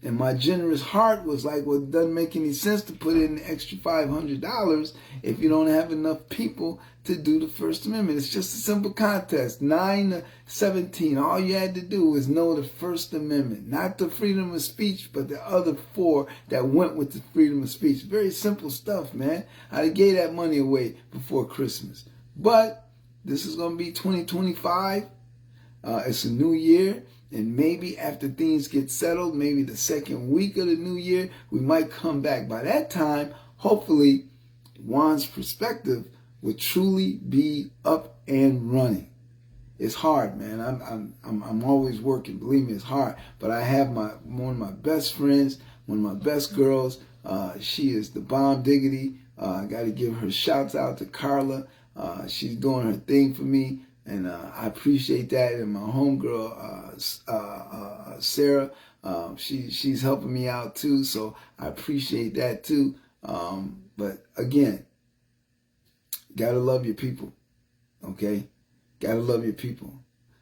And my generous heart was like, well, it doesn't make any sense to put in the extra $500 if you don't have enough people to do the First Amendment. It's just a simple contest, 9 to 17. All you had to do was know the First Amendment, not the freedom of speech, but the other 4 that went with the freedom of speech. Very simple stuff, man. I gave that money away before Christmas. But this is going to be 2025. It's a new year. And maybe after things get settled, maybe the second week of the new year, we might come back. By that time, hopefully, Juan's Perspective will truly be up and running. It's hard, man. I'm always working. Believe me, it's hard. But I have one of my best friends, one of my best girls. She is the bomb diggity. I got to give her shouts out to Carla. She's doing her thing for me. And I appreciate that. And my homegirl, Sarah, she's helping me out too. So I appreciate that too. But again, gotta love your people. Okay? Gotta love your people.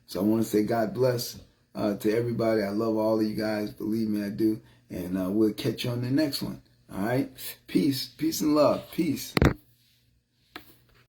So I want to say God bless to everybody. I love all of you guys. Believe me, I do. And we'll catch you on the next one. All right? Peace. Peace and love. Peace.